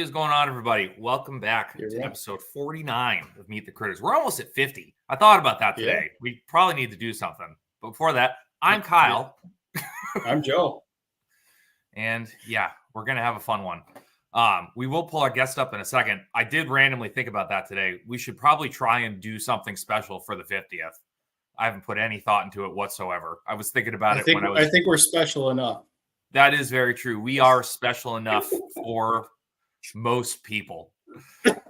is going on, everybody? Welcome back You're to right. episode 49 of Meet the Critters. We're almost at 50. I thought about that today. Yeah. We probably need to do something. But before that, I'm Kyle. I'm Joe. And yeah, we're going to have a fun one. We will pull our guest up in a second. I did randomly think about that today. We should probably try and do something special for the 50th. I haven't put any thought into it whatsoever. I was thinking about it when I was... I think we're special enough. That is very true. We are special enough for most people. But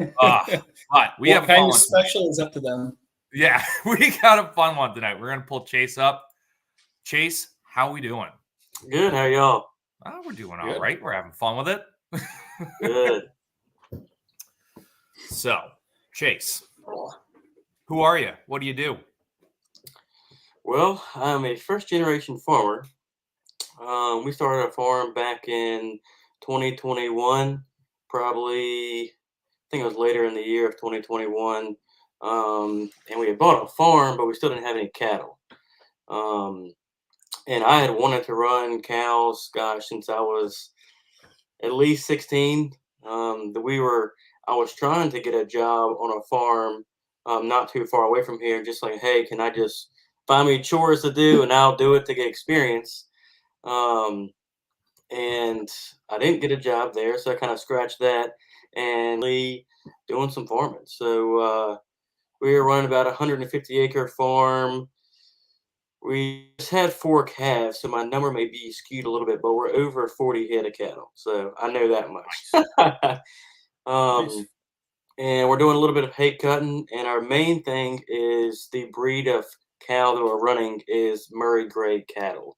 we have a fun kind of one special tonight. is up to them. Yeah, we got a fun one tonight. We're going to pull Chase up. Chase, how we doing? Good. How y'all? Oh, we're doing all right. We're having fun with it. Good. So, Chase, who are you? What do you do? Well, I'm a first-generation farmer. We started a farm back in 2021, probably, I think it was later in the year of 2021. And we had bought a farm, but we still didn't have any cattle. And I had wanted to run cows, gosh, since I was at least 16. I was trying to get a job on a farm not too far away from here, just like, hey, can I just find me chores to do and I'll do it to get experience. And I didn't get a job there, so I kind of scratched that and doing some farming. So we were running about a 150-acre farm. We just had 4 calves, so my number may be skewed a little bit, but we're over 40 head of cattle, so I know that much. Nice. And we're doing a little bit of hay cutting, and our main thing is the breed of cow that we're running is Murray Grey cattle.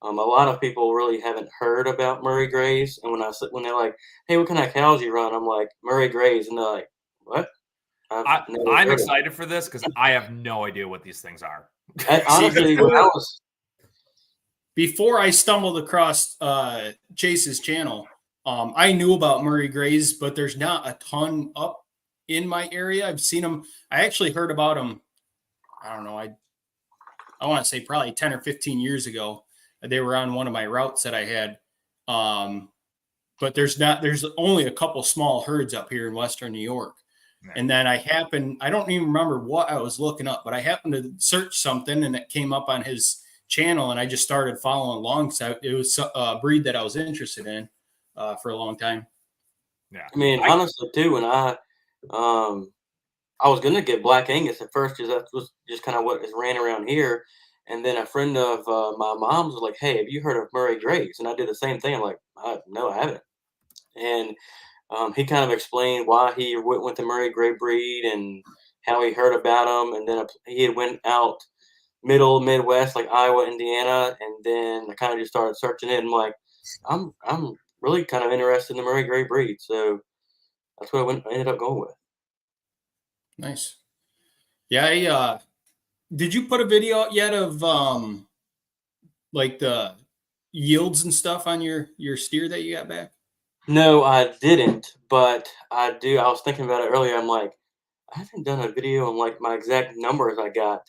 A lot of people really haven't heard about Murray Greys, and when they're like, "Hey, what kind of cows you run?" I'm like, "Murray Greys," and they're like, "What?" I'm excited for this because I have no idea what these things are. Honestly, before I stumbled across Chase's channel, I knew about Murray Greys, but there's not a ton up in my area. I've seen them. I actually heard about them. I don't know. I want to say probably 10 or 15 years ago. They were on one of my routes that I had. But there's only a couple small herds up here in Western New York. Yeah. And then I don't even remember what I was looking up, but I happened to search something and it came up on his channel and I just started following along. So it was a breed that I was interested in for a long time. Yeah. I mean, honestly too, when I was going to get Black Angus at first because that was just kind of what is ran around here. And then a friend of my mom's was like, "Hey, have you heard of Murray Greys?" And I did the same thing. I'm like, "No, I haven't." And he kind of explained why he went the Murray Grey breed and how he heard about them. And then he had went out Midwest, like Iowa, Indiana. And then I kind of just started searching it. And I'm like, I'm really kind of interested in the Murray Grey breed. So that's what I ended up going with. Nice. Yeah, did you put a video out yet of like the yields and stuff on your steer that you got back? No, I didn't, but I do. I was thinking about it earlier. I'm like, I haven't done a video on like my exact numbers I got.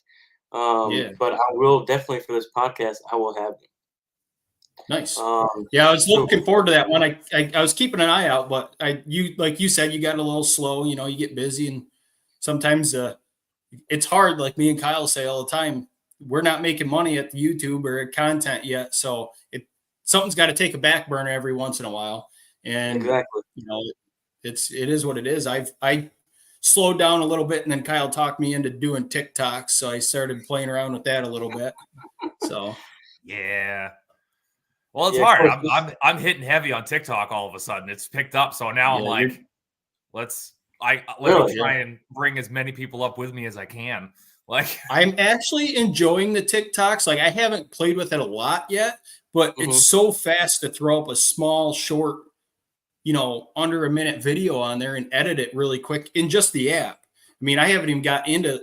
But I will definitely for this podcast. I will have them. Nice. Yeah, I was looking forward to that one. I was keeping an eye out, but you like you said, you got a little slow. You know, you get busy and sometimes it's hard, like me and Kyle say all the time, we're not making money at the YouTube or at content yet. So something's got to take a back burner every once in a while. And exactly, you know, it is what it is. I slowed down a little bit and then Kyle talked me into doing TikToks. So I started playing around with that a little bit. So, yeah. Well, it's hard. I'm hitting heavy on TikTok all of a sudden. It's picked up. So now I'm like, let me try and bring as many people up with me as I can. Like, I'm actually enjoying the TikToks. Like, I haven't played with it a lot yet, but it's so fast to throw up a small, short, under a minute video on there and edit it really quick in just the app. I mean, I haven't even got into,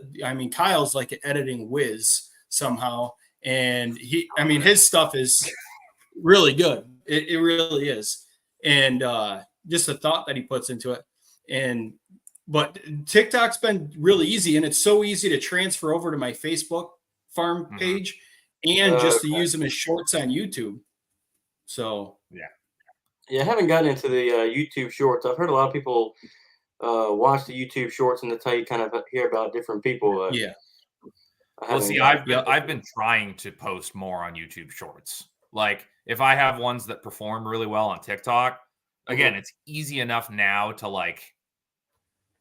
Kyle's like an editing whiz somehow. And his stuff is really good. It really is. And just the thought that he puts into it. But TikTok's been really easy, and it's so easy to transfer over to my Facebook farm page and just to use them as shorts on YouTube. So yeah. Yeah, I haven't gotten into the YouTube Shorts. I've heard a lot of people watch the YouTube Shorts, and that's how you kind of hear about different people. Yeah. I Well, haven't see, gotten I've been trying to post more on YouTube Shorts. Like if I have ones that perform really well on TikTok, again, it's easy enough now to like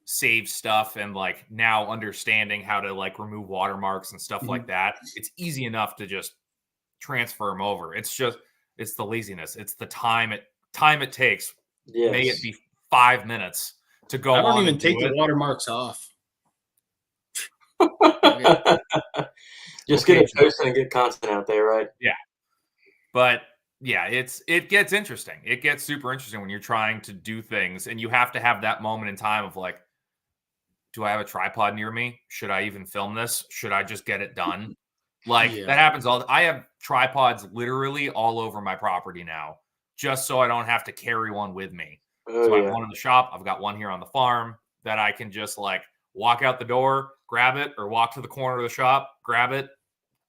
save stuff and like now understanding how to like remove watermarks and stuff like that. It's easy enough to just transfer them over. It's the laziness. It's the time it takes. May it Yes. be 5 minutes to go I don't on even and do take the it. watermarks off. Just get it Occasionally. posted and get content out there, right? Yeah. But yeah, it gets interesting. It gets super interesting when you're trying to do things and you have to have that moment in time of like, do I have a tripod near me? Should I even film this? Should I just get it done? Like Yeah. that happens I have tripods literally all over my property now, just so I don't have to carry one with me. Oh, So I have yeah. one in the shop. I've got one here on the farm that I can just like walk out the door, grab it, or walk to the corner of the shop, grab it,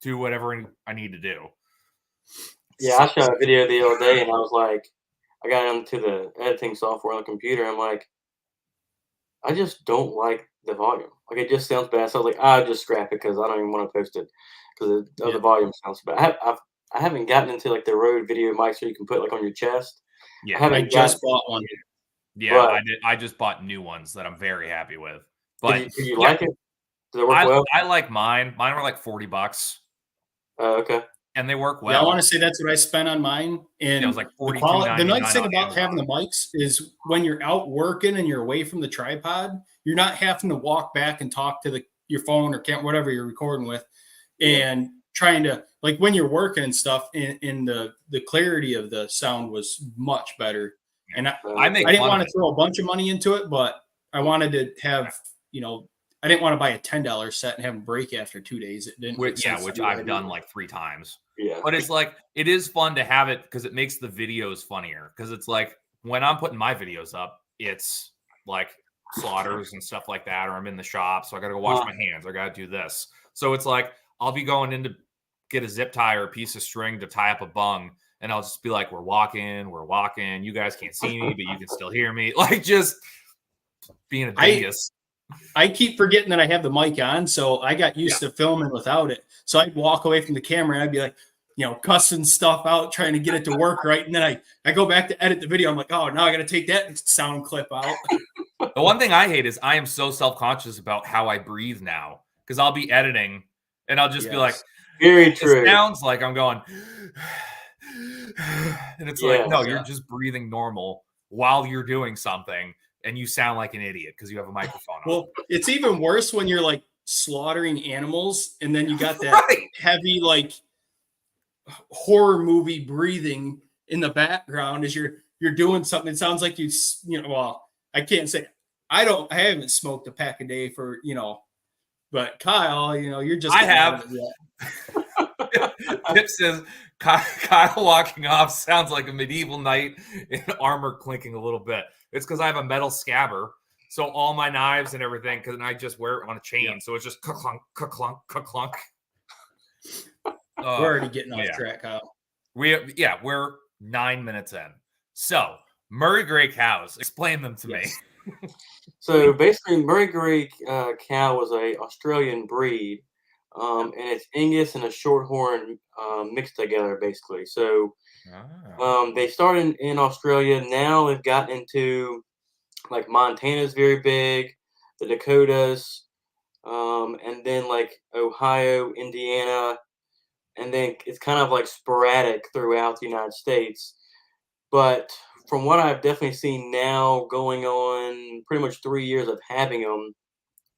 do whatever I need to do. Yeah, I shot a video the other day, and I was like, I got into the editing software on the computer. I'm like, I just don't like the volume. Like, it just sounds bad. So I was like, I'll just scrap it because I don't even want to post it because Yeah. the volume sounds bad. I haven't gotten into like the Rode video mics where you can put like on your chest. Yeah, I just bought one. Yeah, but I did. I just bought new ones that I'm very happy with. did But you yeah, like it? Does it work well? I like mine. Mine were like $40, Okay. and they work Yeah, I well. want to say that's what I spent on mine. And It was like the quality, the nice $42.99 thing on about having the Amazon. mics is when you're out working and you're away from the tripod, you're not having to walk back and talk to your phone or whatever you're recording with, and trying to like when you're working and stuff. In the clarity of the sound was much better. And I make didn't fun want of to it. throw a bunch of money into it, but I wanted to have I didn't want to buy a $10 set and have them break after 2 days. It didn't make sense. Which to do I've that done either. like 3 times. Yeah. But it's like it is fun to have it because it makes the videos funnier. Because it's like when I'm putting my videos up, it's like slaughters and stuff like that, or I'm in the shop, so I got to go wash my hands. I got to do this. So it's like I'll be going in to get a zip tie or a piece of string to tie up a bung, and I'll just be like, "We're walking. You guys can't see me, but you can still hear me." Like just being a dingus. I keep forgetting that I have the mic on, so I got used to filming without it. So I'd walk away from the camera and I'd be like, cussing stuff out, trying to get it to work right. And then I go back to edit the video. I'm like, oh, now I got to take that sound clip out. The one thing I hate is I am so self-conscious about how I breathe now because I'll be editing and I'll just be like, very true. It sounds like I'm going, and it's like, no, you're just breathing normal while you're doing something. And you sound like an idiot because you have a microphone on. Well, it's even worse when you're like slaughtering animals and then you got that heavy, like horror movie breathing in the background as you're doing something. It sounds like well, I can't say I haven't smoked a pack a day for, but Kyle, you're just. I have. Pip says Kyle walking off sounds like a medieval knight in armor clinking a little bit. It's because I have a metal scabber, so all my knives and everything, because I just wear it on a chain, so it's just clunk, clunk, clunk. We're already getting off track, Kyle. We're 9 minutes in. So Murray Grey cows, explain them to me. So basically, Murray Grey cow was a Australian breed, and it's Angus and a Shorthorn mixed together, basically. So they started in Australia. Now they've gotten into like Montana's very big, the Dakotas, and then like Ohio, Indiana, and then it's kind of like sporadic throughout the United States. But from what I've definitely seen now, going on pretty much 3 years of having them,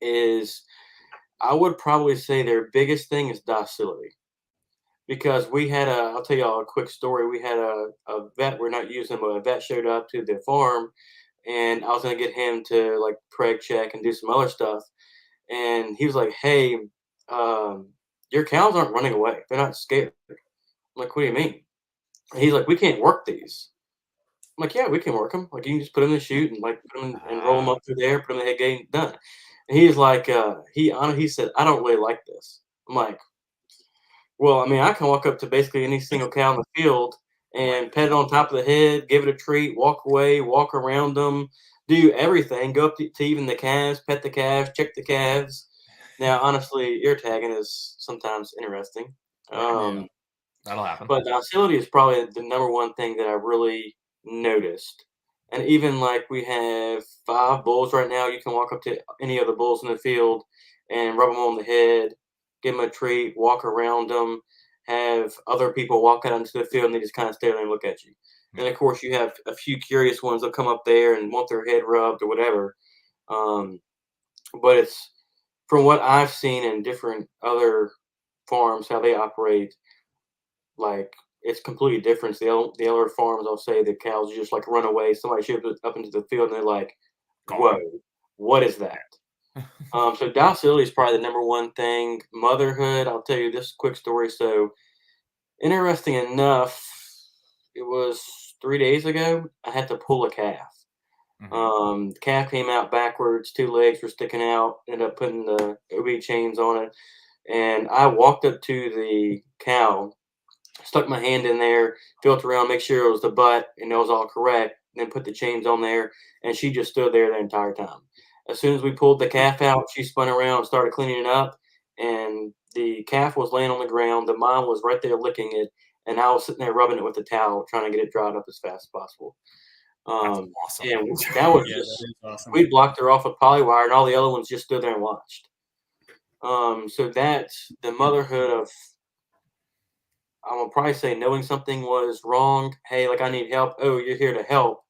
is I would probably say their biggest thing is docility. Because I'll tell y'all a quick story. We had a vet, we're not using him, but a vet showed up to the farm, and I was going to get him to like preg check and do some other stuff. And he was like, hey, your cows aren't running away. They're not scared. I'm like, what do you mean? And he's like, we can't work these. I'm like, yeah, we can work them. Like, you can just put them in the chute and like put them and roll them up through there, put them in the head gate, done. And he's like, he said, I don't really like this. I'm like, well, I mean, I can walk up to basically any single cow in the field and pet it on top of the head, give it a treat, walk away, walk around them, do everything, go up to even the calves, pet the calves, check the calves. Now, honestly, ear tagging is sometimes interesting. Yeah. That'll happen. But docility is probably the number one thing that I really noticed. And even like we have 5 bulls right now, you can walk up to any of the bulls in the field and rub them on the head, give them a treat, walk around them, have other people walk out into the field and they just kind of stare there and look at you. And of course, you have a few curious ones that come up there and want their head rubbed or whatever. But it's from what I've seen in different other farms, how they operate, like it's completely different. The other farms, I'll say the cows just like run away. Somebody ships it up into the field, and they're like, "Whoa, what is that?" So docility is probably the number one thing. Motherhood, I'll tell you this quick story. So interesting enough, it was 3 days ago. I had to pull a calf. The calf came out backwards, 2 legs were sticking out. Ended up putting the OB chains on it, and I walked up to the cow, stuck my hand in there, felt around, make sure it was the butt and it was all correct, then put the chains on there, and she just stood there the entire time. As soon as we pulled the calf out, she spun around and started cleaning it up, and the calf was laying on the ground. The mom was right there licking it, and I was sitting there rubbing it with a towel, trying to get it dried up as fast as possible. That's awesome. And that was Yeah, just, that is awesome. we blocked her off with polywire, and all the other ones just stood there and watched. So that's the motherhood of, I'm gonna probably say knowing something was wrong. Hey, like I need help. Oh, you're here to help.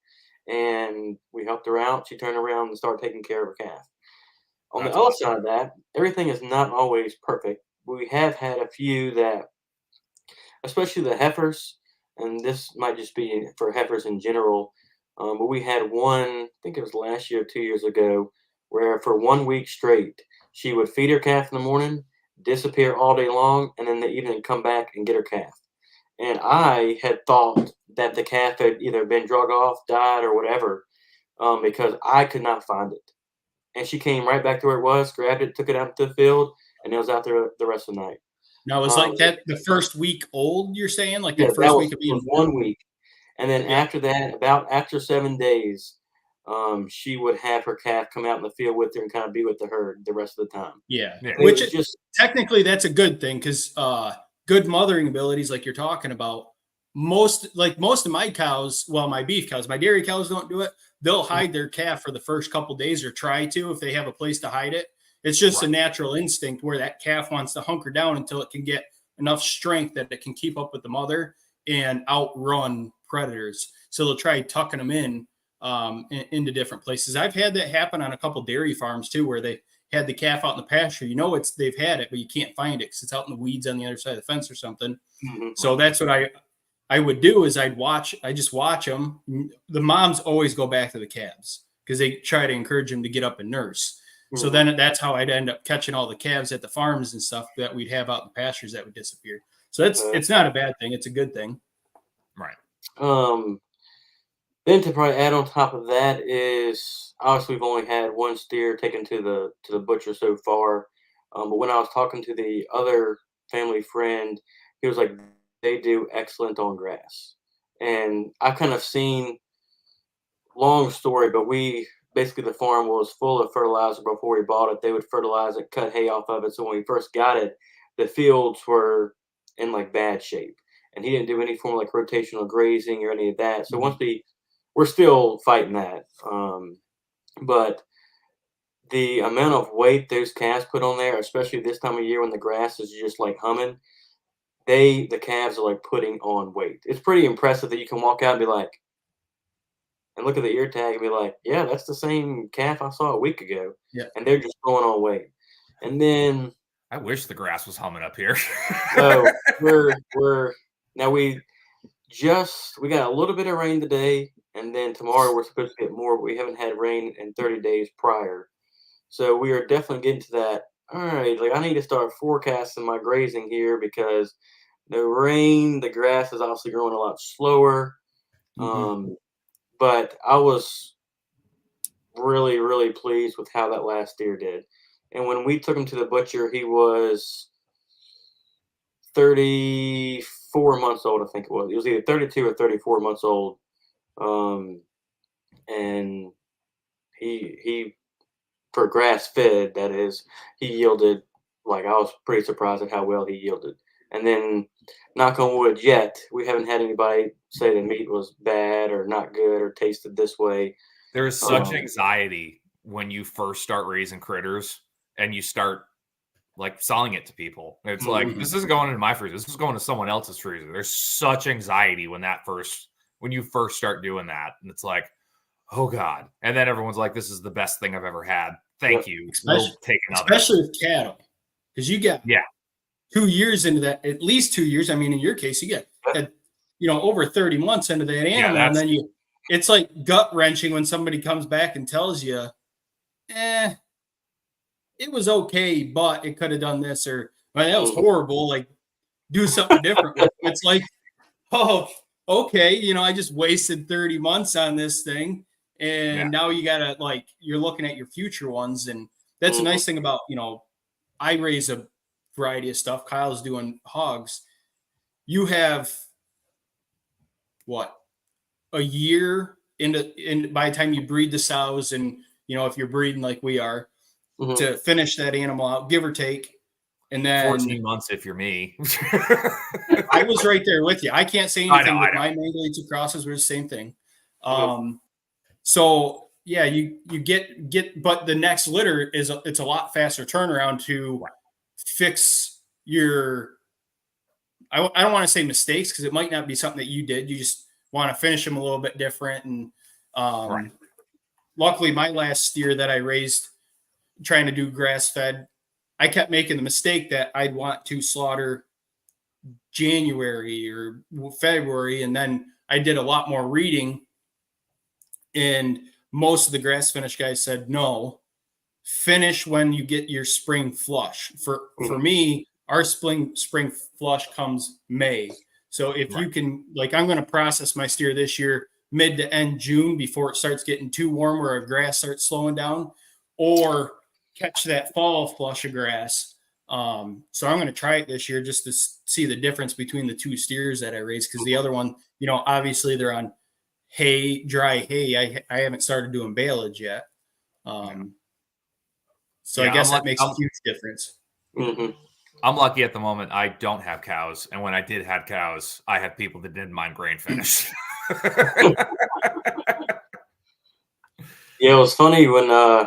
And we helped her out. She turned around and started taking care of her calf. On That's the other awesome. side of that, everything is not always perfect. We have had a few that, especially the heifers, and this might just be for heifers in general, but we had one, I think it was last year, 2 years ago, where for 1 week straight, she would feed her calf in the morning, disappear all day long, and then the evening come back and get her calf. And I had thought that the calf had either been drug off, died, or whatever, because I could not find it. And she came right back to where it was, grabbed it, took it out to the field, and it was out there the rest of the night. Now, is Um, like that the first week old, you're saying? Like yeah, the that first week of was being born? 1 week. And then Yeah. after that, about after 7 days, she would have her calf come out in the field with her and kind of be with the herd the rest of the time. Yeah. Yeah. And it Which was just, technically that's a good thing because good mothering abilities, like you're talking about, most of my cows, well, my beef cows, my dairy cows don't do it. They'll hide their calf for the first couple days or try to if they have a place to hide it. It's just a Right. natural instinct where that calf wants to hunker down until it can get enough strength that it can keep up with the mother and outrun predators. So they'll try tucking them into different places. I've had that happen on a couple dairy farms too, where they had the calf out in the pasture. You know, they've had it, but you can't find it because it's out in the weeds on the other side of the fence or something. So that's what I would do is I just watch them. The moms always go back to the calves because they try to encourage them to get up and nurse. So then that's how I'd end up catching all the calves at the farms and stuff that we'd have out in the pastures that would disappear. So it's not a bad thing. It's a good thing. Right. Then to probably add on top of that is obviously we've only had one steer taken to the butcher so far. But when I was talking to the other family friend, he was like, they do excellent on grass. And I've kind of seen, long story, but we basically, the farm was full of fertilizer before we bought it. They would fertilize it, cut hay off of it. So when we first got it, the fields were in like bad shape. And he didn't do any form of like rotational grazing or any of that. So once we're still fighting that. But the amount of weight those calves put on there, especially this time of year when the grass is just like humming, the calves are like putting on weight. It's pretty impressive that you can walk out and be like, and look at the ear tag and be like, yeah, that's the same calf I saw a week ago. Yeah. And they're just going on weight. And then I wish the grass was humming up here. so we're now we got a little bit of rain today, and then tomorrow we're supposed to get more, but we haven't had rain in 30 days prior. So we are definitely getting to that. All right, like I need to start forecasting my grazing here because the rain, the grass is obviously growing a lot slower. But I was really, really pleased with how that last steer did. And when we took him to the butcher, he was 34 34 months old, I think it was. It was either 32 or 34 months old. And he for grass fed, that is, he yielded, like, I was pretty surprised at how well he yielded. And then, knock on wood, yet we haven't had anybody say the meat was bad or not good or tasted this way. There is such anxiety when you first start raising critters and you start like selling it to people. It's like, this isn't going into my freezer. This is going to someone else's freezer. There's such anxiety when you first start doing that. And it's like, oh God. And then everyone's like, this is the best thing I've ever had. Thank you. Especially, we'll take another. Especially with cattle. Because you got 2 years into that, at least 2 years. I mean, in your case, you get over 30 months into that animal. And then it's like gut wrenching when somebody comes back and tells you, it was okay, but it could have done this, or that was horrible. Like, do something different. It's like, oh, okay, I just wasted 30 months on this thing, and now you gotta, like, you're looking at your future ones, and that's a nice thing about, I raise a variety of stuff. Kyle's doing hogs. You have a year in by the time you breed the sows, and if you're breeding like we are, to finish that animal out, give or take. And then 14 months if you're me. I was right there with you. I can't say anything, but my Mangalites crosses were the same thing. So yeah, you get, but the next litter it's a lot faster turnaround to fix your, I don't want to say mistakes, because it might not be something that you did. You just want to finish them a little bit different. And luckily my last steer that I raised trying to do grass fed, I kept making the mistake that I'd want to slaughter January or February. And then I did a lot more reading, and most of the grass finish guys said, no, finish when you get your spring flush. For me, our spring flush comes May. So if you can, like, I'm going to process my steer this year mid to end June before it starts getting too warm where our grass starts slowing down, or catch that fall flush of grass. So I'm going to try it this year just to see the difference between the two steers that I raised. Because the other one, obviously they're on hay, dry hay. I haven't started doing baleage yet. So I guess that makes a huge difference. I'm lucky at the moment. I don't have cows. And when I did have cows, I had people that didn't mind grain finish. Yeah, it was funny when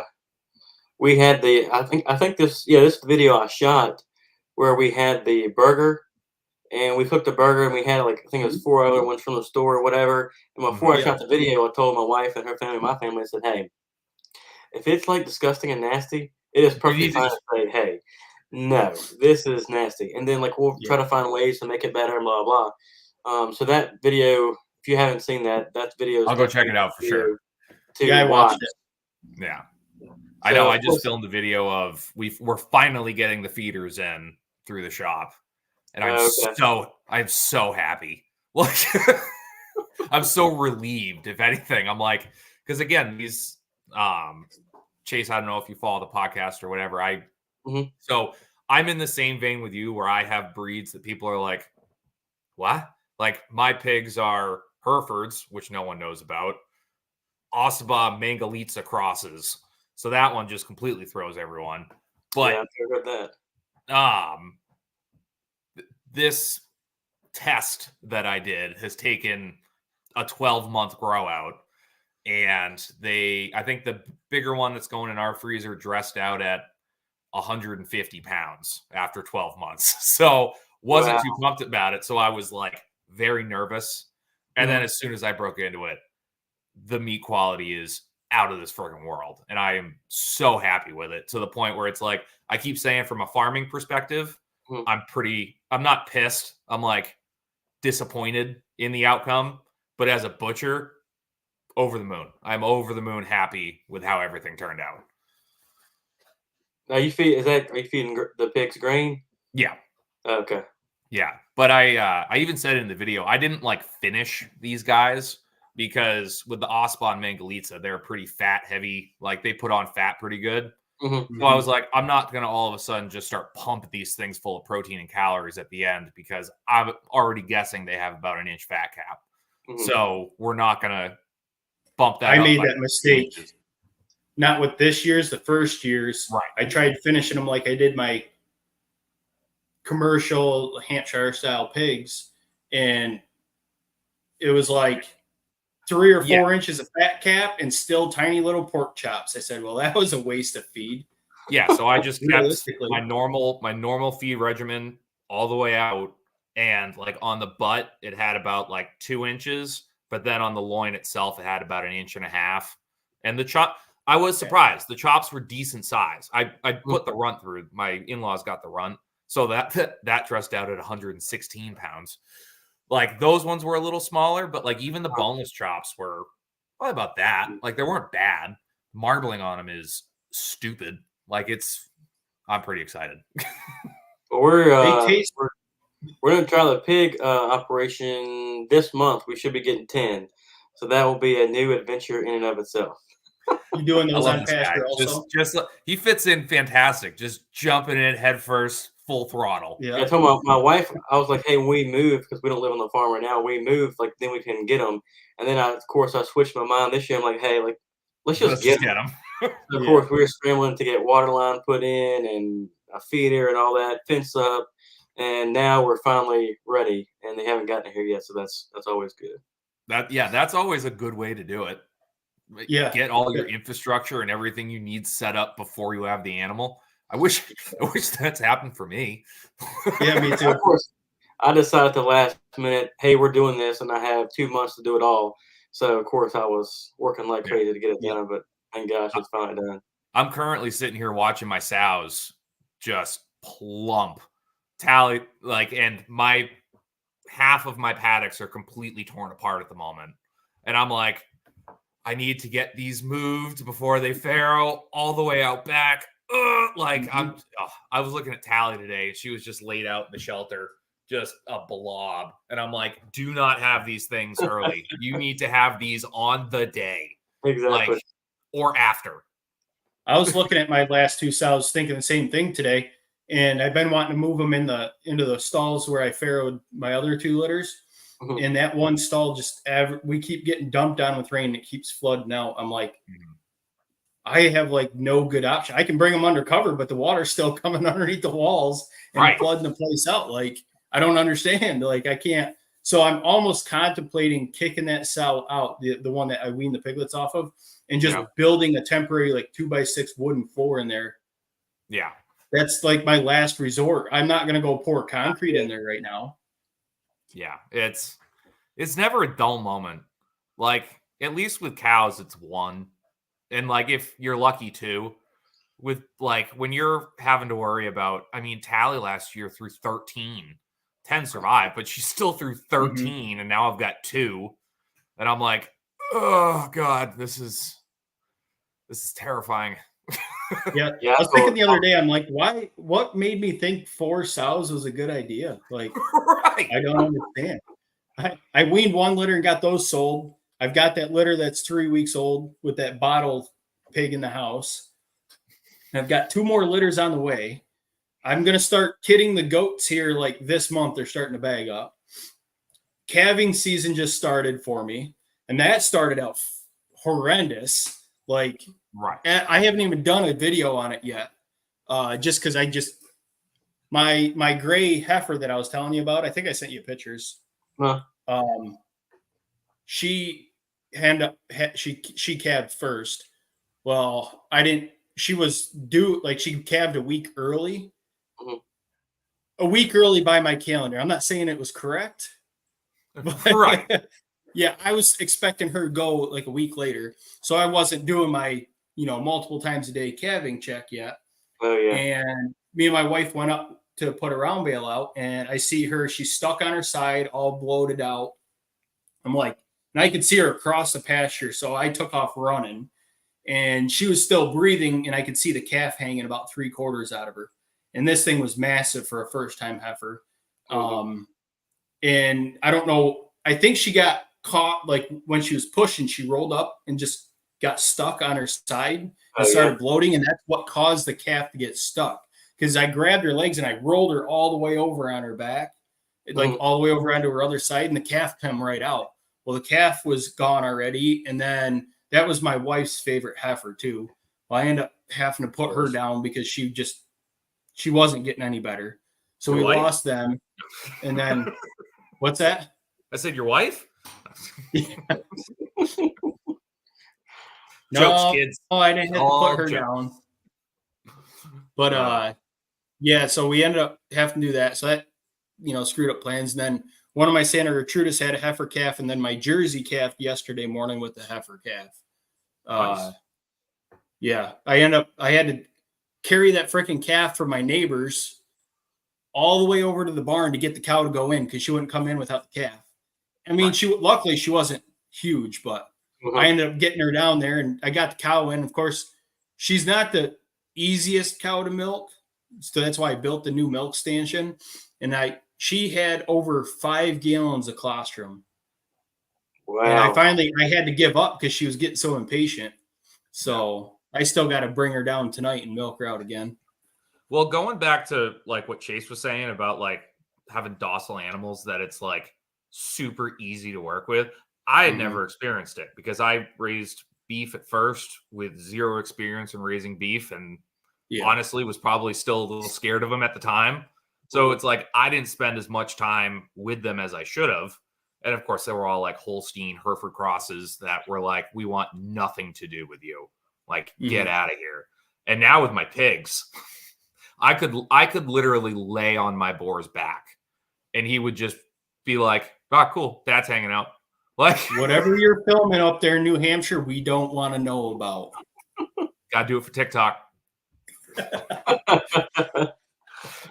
we had I think this video I shot where we had the burger, and we cooked the burger, and we had, like, I think it was 4 other ones from the store or whatever. And before I shot the video, I told my wife and her family, my family, I said, hey, if it's like disgusting and nasty, it is perfectly fine to say, hey, no, this is nasty. And then, like, we'll try to find ways to make it better and blah, blah. So that video, if you haven't seen that video, I'll go check it out for sure. I watched it. Yeah. I know. I just filmed the video of we're finally getting the feeders in through the shop, and I'm so happy. Like, I'm so relieved. If anything, I'm like, because again, these Chase, I don't know if you follow the podcast or whatever. So I'm in the same vein with you, where I have breeds that people are like, what? Like, my pigs are Herefords, which no one knows about, Osaba Mangalitsa crosses. So that one just completely throws everyone. But yeah, I heard that. This test that I did has taken a 12-month grow out, and I think the bigger one that's going in our freezer dressed out at 150 pounds after 12 months. So wasn't too pumped about it. So I was like very nervous. And then as soon as I broke into it, the meat quality is out of this friggin' world. And I am so happy with it, to the point where it's like, I keep saying, from a farming perspective, I'm not pissed. I'm like disappointed in the outcome, but as a butcher, over the moon. I'm over the moon happy with how everything turned out. Now are you feeding the pigs grain? Yeah. Okay. Yeah. But I even said it in the video, I didn't like finish these guys, because with the Osaba and Mangalitsa, they're pretty fat heavy. Like, they put on fat pretty good. Mm-hmm. So I was like, I'm not going to all of a sudden just start pumping these things full of protein and calories at the end because I'm already guessing they have about an inch fat cap. Mm-hmm. So we're not going to bump that I up made by that 2 mistake. inches. Not with this year's, the first year's. Right. I tried finishing them like I did my commercial Hampshire style pigs, and it was like 3 or 4 inches of fat cap and still tiny little pork chops. I said, well, that was a waste of feed. Yeah, so I just kept Realistically. my normal feed regimen all the way out, and like on the butt, it had about like 2 inches, but then on the loin itself, it had about an inch and a half. And the chop, I was surprised. The chops were decent size. I put the runt through. My in-laws got the runt, so that dressed out at 116 pounds. Like those ones were a little smaller, but like even the boneless chops were probably about that. Like they weren't bad. Marbling on them is stupid. Like I'm pretty excited. But we're They taste we're gonna try the pig operation this month. We should be getting 10, so that will be a new adventure in and of itself. You doing I those love on this guy. pasture also? Just he fits in fantastic. Just jumping in head first, full throttle. I Yeah. told my wife, I was like, hey, when we move, because we don't live on the farm right now, we move, like, then we can get them. And then, of course, I switched my mind this year. I'm like, hey, like, let's just get them. So, of course, we were scrambling to get water line put in and a feeder and all that, fence up. And now we're finally ready, and they haven't gotten here yet. So that's always good. That's always a good way to do it. Yeah. Get all your infrastructure and everything you need set up before you have the animal. I wish that's happened for me. Yeah, me too. Of course, I decided at the last minute, hey, we're doing this, and I have 2 months to do it all. So, of course, I was working like crazy to get it done, but thank gosh, it's finally done. I'm currently sitting here watching my sows just plump, tally, like, and my half of my paddocks are completely torn apart at the moment. And I'm like, I need to get these moved before they farrow all the way out back. I was looking at Tally today. She was just laid out in the shelter, just a blob. And I'm like, do not have these things early. You need to have these on the day. Exactly. Like, or after. I was looking at my last 2 sows thinking the same thing today. And I've been wanting to move them into the stalls where I farrowed my other 2 litters. Mhm. And that one stall we keep getting dumped on with rain. It keeps flooding out. I'm like, I have like no good option. I can bring them undercover, but the water's still coming underneath the walls and flooding the place out. Like, I don't understand. Like, I can't. So I'm almost contemplating kicking that sow out, the one that I weaned the piglets off of, and just building a temporary like 2x6 wooden floor in there. Yeah. That's like my last resort. I'm not going to go pour concrete in there right now. Yeah. It's never a dull moment. Like, at least with cows, it's one. And like, if you're lucky too, with like when you're having to worry about, I mean, Tally last year threw 13, 10 survived, but she still threw 13, and now I've got 2, and I'm like, oh God, this is terrifying. Yeah. I was thinking the other day, I'm like, what made me think 4 sows was a good idea? Like, I don't understand. I weaned 1 litter and got those sold. I've got that litter that's 3 weeks old with that bottle pig in the house. I've got 2 more litters on the way. I'm going to start kidding the goats here like this month. They're starting to bag up. Calving season just started for me, and that started out horrendous. Like, I haven't even done a video on it yet. Just because my gray heifer that I was telling you about, I think I sent you pictures. Huh. She calved first. Well, I didn't. She was due, like, she calved a week early. Mhm. A week early by my calendar. I'm not saying it was correct. But yeah, I was expecting her to go like a week later. So I wasn't doing my, multiple times a day calving check yet. Oh, yeah. And me and my wife went up to put a round bale out, and I see her. She's stuck on her side, all bloated out. I'm like, and I could see her across the pasture. So I took off running, and she was still breathing, and I could see the calf hanging about 3/4 out of her. And this thing was massive for a first-time heifer. And I don't know. I think she got caught, like when she was pushing, she rolled up and just got stuck on her side. and started bloating, and that's what caused the calf to get stuck. Because I grabbed her legs and I rolled her all the way over on her back, like all the way over onto her other side, and the calf came right out. Well, the calf was gone already, and then that was my wife's favorite heifer too. Well, I ended up having to put her down because she wasn't getting any better. So we lost them, and then what's that? I said your wife? No, kids. I didn't have to put her down. But yeah, so we ended up having to do that. So that, screwed up plans. And then one of my Santa Gertrudis had a heifer calf, and then my Jersey calf yesterday morning with the heifer calf. Nice. Yeah, I had to carry that freaking calf from my neighbors all the way over to the barn to get the cow to go in because she wouldn't come in without the calf. I mean, luckily she wasn't huge, but I ended up getting her down there, and I got the cow in. Of course, she's not the easiest cow to milk, so that's why I built the new milk stanchion. And she had over 5 gallons of colostrum. Wow! And I had to give up because she was getting so impatient. So I still got to bring her down tonight and milk her out again. Well, going back to like what Chase was saying about like having docile animals, that it's like super easy to work with. I had never experienced it because I raised beef at first with zero experience in raising beef, and honestly was probably still a little scared of them at the time. So it's like I didn't spend as much time with them as I should have. And of course, they were all like Holstein Hereford crosses that were like, we want nothing to do with you. Like, get out of here. And now with my pigs, I could literally lay on my boar's back and he would just be like, "Ah, cool, Dad's hanging out." Like, whatever you're filming up there in New Hampshire, we don't want to know about. Gotta do it for TikTok.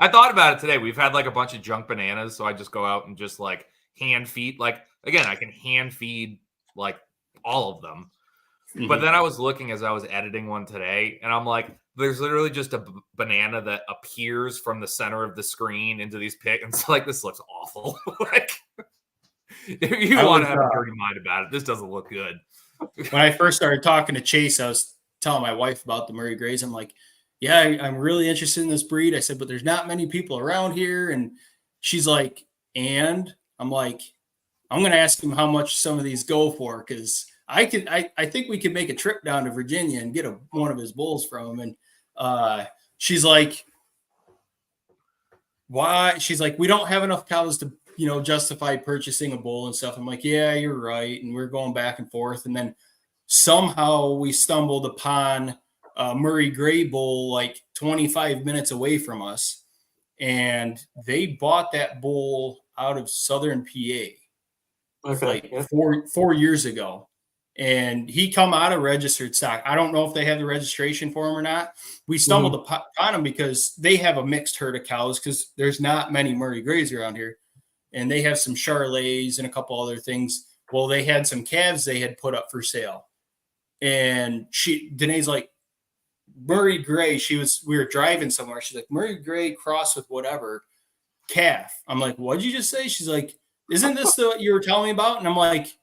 I thought about it today. We've had like a bunch of junk bananas, so I just go out and just like hand feed. Like, again, I can hand feed like all of them. But then I was looking as I was editing one today, and I'm like, there's literally just a banana that appears from the center of the screen into these pigs. And it's like, this looks awful. Like, if you want to have a dirty mind about it, this doesn't look good. When I first started talking to Chase, I was telling my wife about the Murray Greys. I'm like, yeah, I'm really interested in this breed. I said, but there's not many people around here. And she's like, and I'm like, I'm going to ask him how much some of these go for, because I think we could make a trip down to Virginia and get one of his bulls from him. And she's like, why? She's like, we don't have enough cows to, justify purchasing a bull and stuff. I'm like, yeah, you're right. And we're going back and forth. And then somehow we stumbled upon a Murray Grey bull like 25 minutes away from us. And they bought that bull out of Southern PA like 4 years ago. And he come out of registered stock. I don't know if they have the registration for him or not. We stumbled upon him because they have a mixed herd of cows because there's not many Murray Greys around here. And they have some Charolais and a couple other things. Well, they had some calves they had put up for sale. And Danae's like, Murray Grey, we were driving somewhere. She's like, Murray Grey crossed with whatever calf. I'm like, what'd you just say? She's like, isn't this what you were telling me about? And I'm like,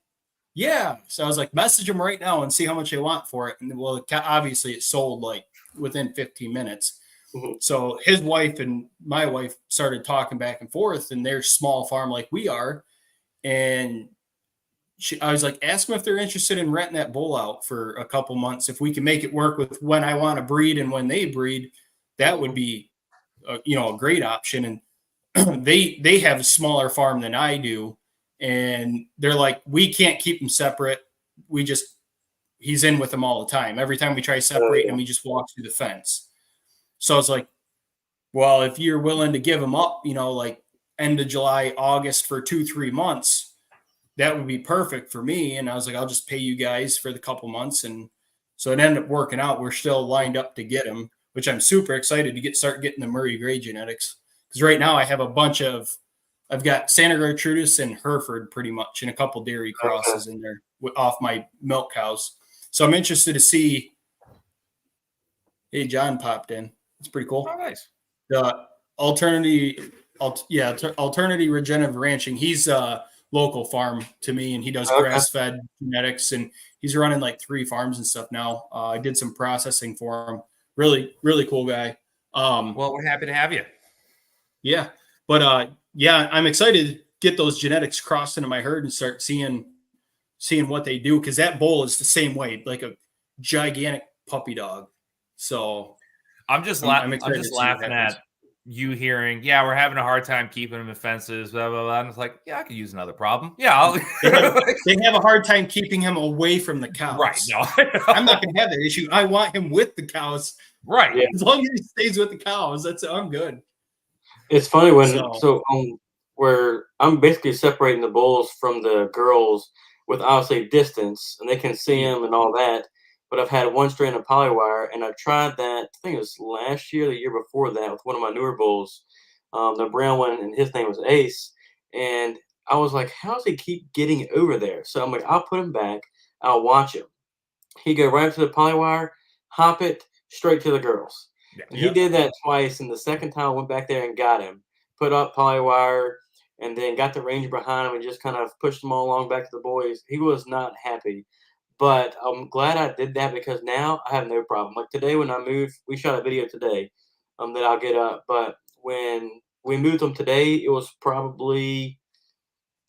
yeah. So I was like, message them right now and see how much they want for it. And well, obviously it sold like within 15 minutes. So his wife and my wife started talking back and forth, and they're small farm like we are. And I was like, ask them if they're interested in renting that bull out for a couple months. If we can make it work with when I want to breed and when they breed, that would be, a great option. And they have a smaller farm than I do. And they're like, we can't keep them separate. He's in with them all the time. Every time we try separating him, he just walks through the fence. So it's like, well, if you're willing to give him up, like end of July, August for 2-3 months, that would be perfect for me. And I was like, I'll just pay you guys for the couple months. And so it ended up working out. We're still lined up to get him, which I'm super excited to start getting the Murray Grey genetics. Because right now I have I've got Santa Gertrudis and Hereford pretty much, and a couple dairy crosses in there off my milk cows. So I'm interested to see. Hey, John popped in. It's pretty cool. Oh, nice. The alternative regenerative ranching. He's local farm to me, and he does Okay. grass-fed genetics, and he's running like 3 farms and stuff now. I did some processing for him. Really, really cool guy. Well, we're happy to have you. Yeah, but yeah, I'm excited to get those genetics crossed into my herd and start seeing what they do, because that bull is the same way, like a gigantic puppy dog. So I'm just I'm excited to see what laughing happens. at you hearing, yeah, we're having a hard time keeping them in fences, blah blah blah. And it's like, yeah, I could use another problem. Yeah, I'll They have a hard time keeping him away from the cows. right. No, I'm not going to have that issue. I want him with the cows. right. Yeah. As long as he stays with the cows, I'm good. It's funny when So- where I'm basically separating the bulls from the girls with obviously distance, and they can see them and all that. But I've had one strand of polywire, and I tried that. I think it was last year, the year before that, with one of my newer bulls, the brown one, and his name was Ace. And I was like, "How does he keep getting over there?" So I'm like, "I'll put him back. I'll watch him." He go right up to the polywire, hop it straight to the girls. And he did that twice, and the second time I went back there and got him, put up polywire, and then got the ranger behind him and just kind of pushed them all along back to the boys. He was not happy, but I'm glad I did that because now I have no problem. Like today when I moved, we shot a video today that I'll get up, but when we moved them today, it was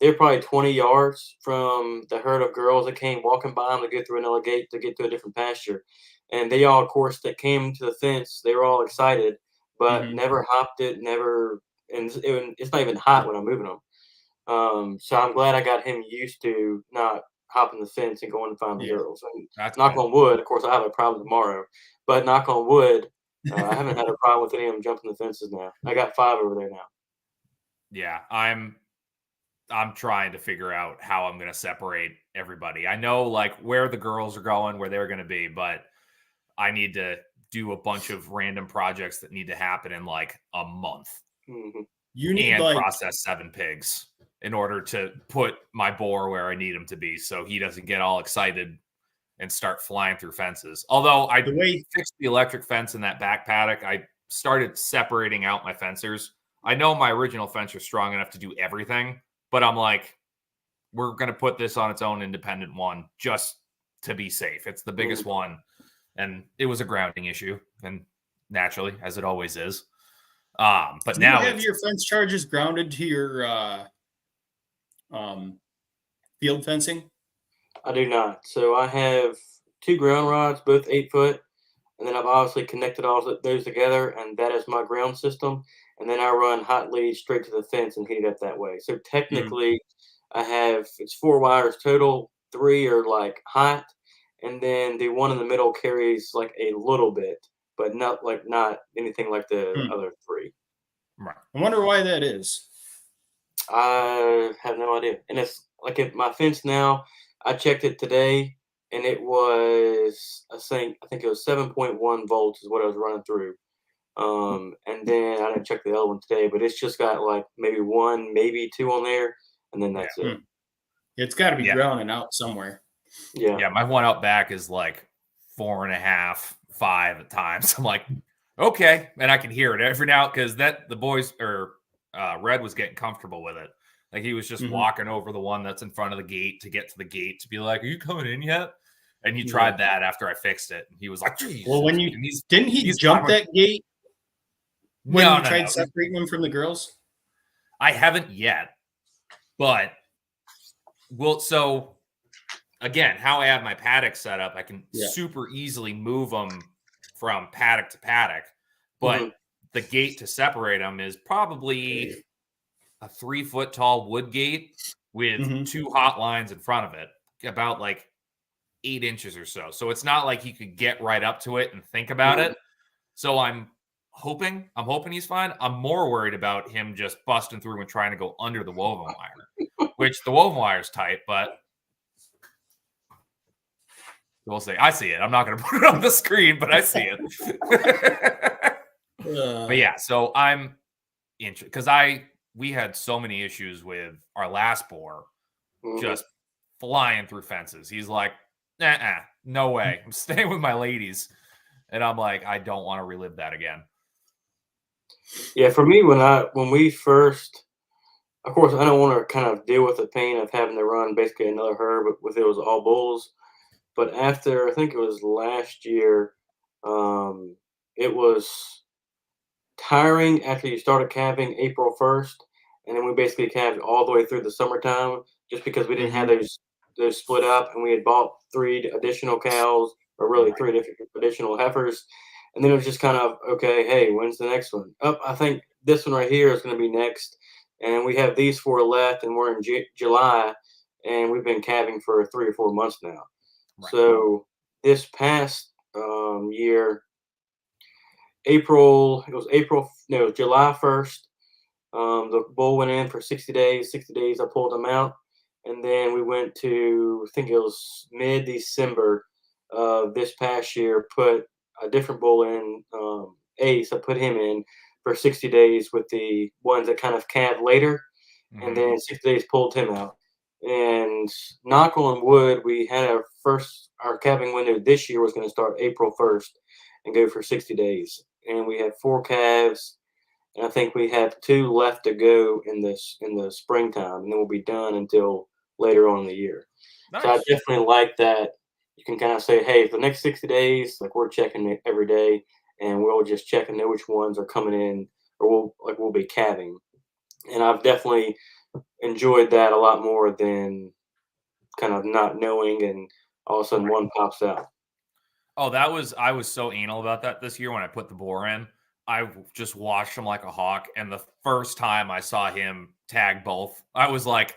they're probably 20 yards from the herd of girls that came walking by them to get through another gate to get to a different pasture. And they all, of course, that came to the fence, they were all excited, but never hopped it, never, and it's not even hot when I'm moving them. So I'm glad I got him used to not hopping the fence and going to find the girls. And knock on wood, of course, I have a problem tomorrow, but knock on wood, I haven't had a problem with any of them jumping the fences now. I got 5 over there now. Yeah, I'm trying to figure out how I'm going to separate everybody. I know like where the girls are going, where they're going to be, but I need to do a bunch of random projects that need to happen in like a month. Mm-hmm. You need and like process 7 pigs in order to put my boar where I need him to be, so he doesn't get all excited and start flying through fences. Although I fixed the electric fence in that back paddock, I started separating out my fencers. I know my original fence is strong enough to do everything, but I'm like, we're going to put this on its own independent one just to be safe. It's the biggest one, and it was a grounding issue, and naturally, as it always is. But do now you have your fence charges grounded to your field fencing? I do not. So I have 2 ground rods, both 8 foot, and then I've obviously connected all those together, and that is my ground system. And then I run hot leads straight to the fence and heat it up that way. So technically, it's 4 wires total. 3 are like hot, and then the one in the middle carries like a little bit, but not anything like the other 3. Right. I wonder why that is. I have no idea. And it's like if my fence now, I checked it today, and it was I think it was 7.1 volts is what I was running through. And then I didn't check the other one today, but it's just got like maybe 1, maybe 2 on there, and then that's it. It's got to be grounding out somewhere. Yeah, my one out back is like 4.5, 5 at times. I'm like, okay, and I can hear it every now because the boys or Red was getting comfortable with it. Like he was just walking over the one that's in front of the gate to get to the gate to be like, "Are you coming in yet?" And he tried that after I fixed it. And he was like, "Geez." Well, when didn't he jump that gate when you tried separating them from the girls? I haven't yet, but so again, how I have my paddock set up, I can super easily move them from paddock to paddock, but the gate to separate them is probably a 3-foot tall wood gate with 2 hot lines in front of it, about like 8 inches or so. So it's not like he could get right up to it and think about it. So I'm hoping he's fine. I'm more worried about him just busting through and trying to go under the woven wire, which the woven wire is tight, but we'll see. I see it. I'm not going to put it on the screen, but I see it. But yeah, so I'm interested because we had so many issues with our last boar just flying through fences. He's like, no way. I'm staying with my ladies. And I'm like, I don't want to relive that again. Yeah, for me, when we first of course, I don't want to kind of deal with the pain of having to run basically another herd with it was all bulls. But after I think it was last year, it was tiring after you started calving April 1st, and then we basically calved all the way through the summertime just because we didn't have Mm-hmm. those split up, and we had bought 3 additional cows, or really 3 different additional heifers, and then it was just kind of okay. Hey, when's the next one? Oh, I think this one right here is going to be next, and we have these 4 left, and we're in July, and we've been calving for 3 or 4 months now. Right. So this past year, April, it was April, no, it was July 1st. The bull went in for 60 days. 60 days, I pulled him out. And then we went to, I think it was mid December this past year, put a different bull in, Ace. I put him in for 60 days with the ones that kind of calved later. And Mhm. then 60 days pulled him out. And knock on wood, we had our calving window this year was going to start April 1st and go for 60 days. And we had 4 calves, and I think we have 2 left to go in the springtime, and then we'll be done until later on in the year. So I Nice. definitely like that. You can kind of say, hey, for the next 60 days, like we're checking it every day, and we'll just check and know which ones are coming in, or we'll be calving. And I've definitely enjoyed that a lot more than kind of not knowing and all of a sudden one pops out. Oh, I was so anal about that this year when I put the boar in. Just watched him like a hawk, and the first time I saw him tag both, I was like,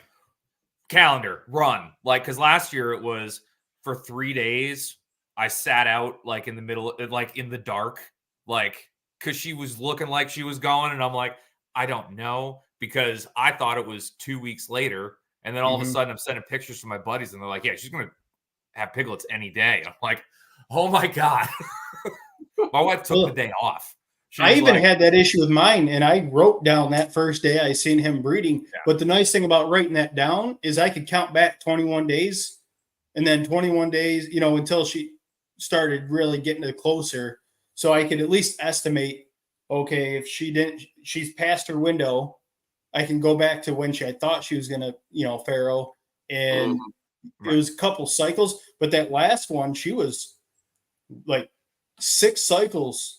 calendar, run. Like, because last year it was for 3 days, I sat out like in the middle, like in the dark, like, because she was looking like she was going, and I'm like, I don't know, because I thought it was 2 weeks later. And then all of a Mm-hmm. sudden I'm sending pictures to my buddies, and they're like, yeah, she's going to have piglets any day. And I'm like, oh my God. My wife took the Well, day off. She I was even like, had that issue with mine, and I wrote down that first day I seen him breeding. yeah, But the nice thing about writing that down is I could count back 21 days, and then 21 days, until she started really getting it closer. So I could at least estimate, okay, if she's past her window, I can go back to when I thought she was gonna, farrow, and Mhm. it right. was a couple cycles. But that last one, she was like 6 cycles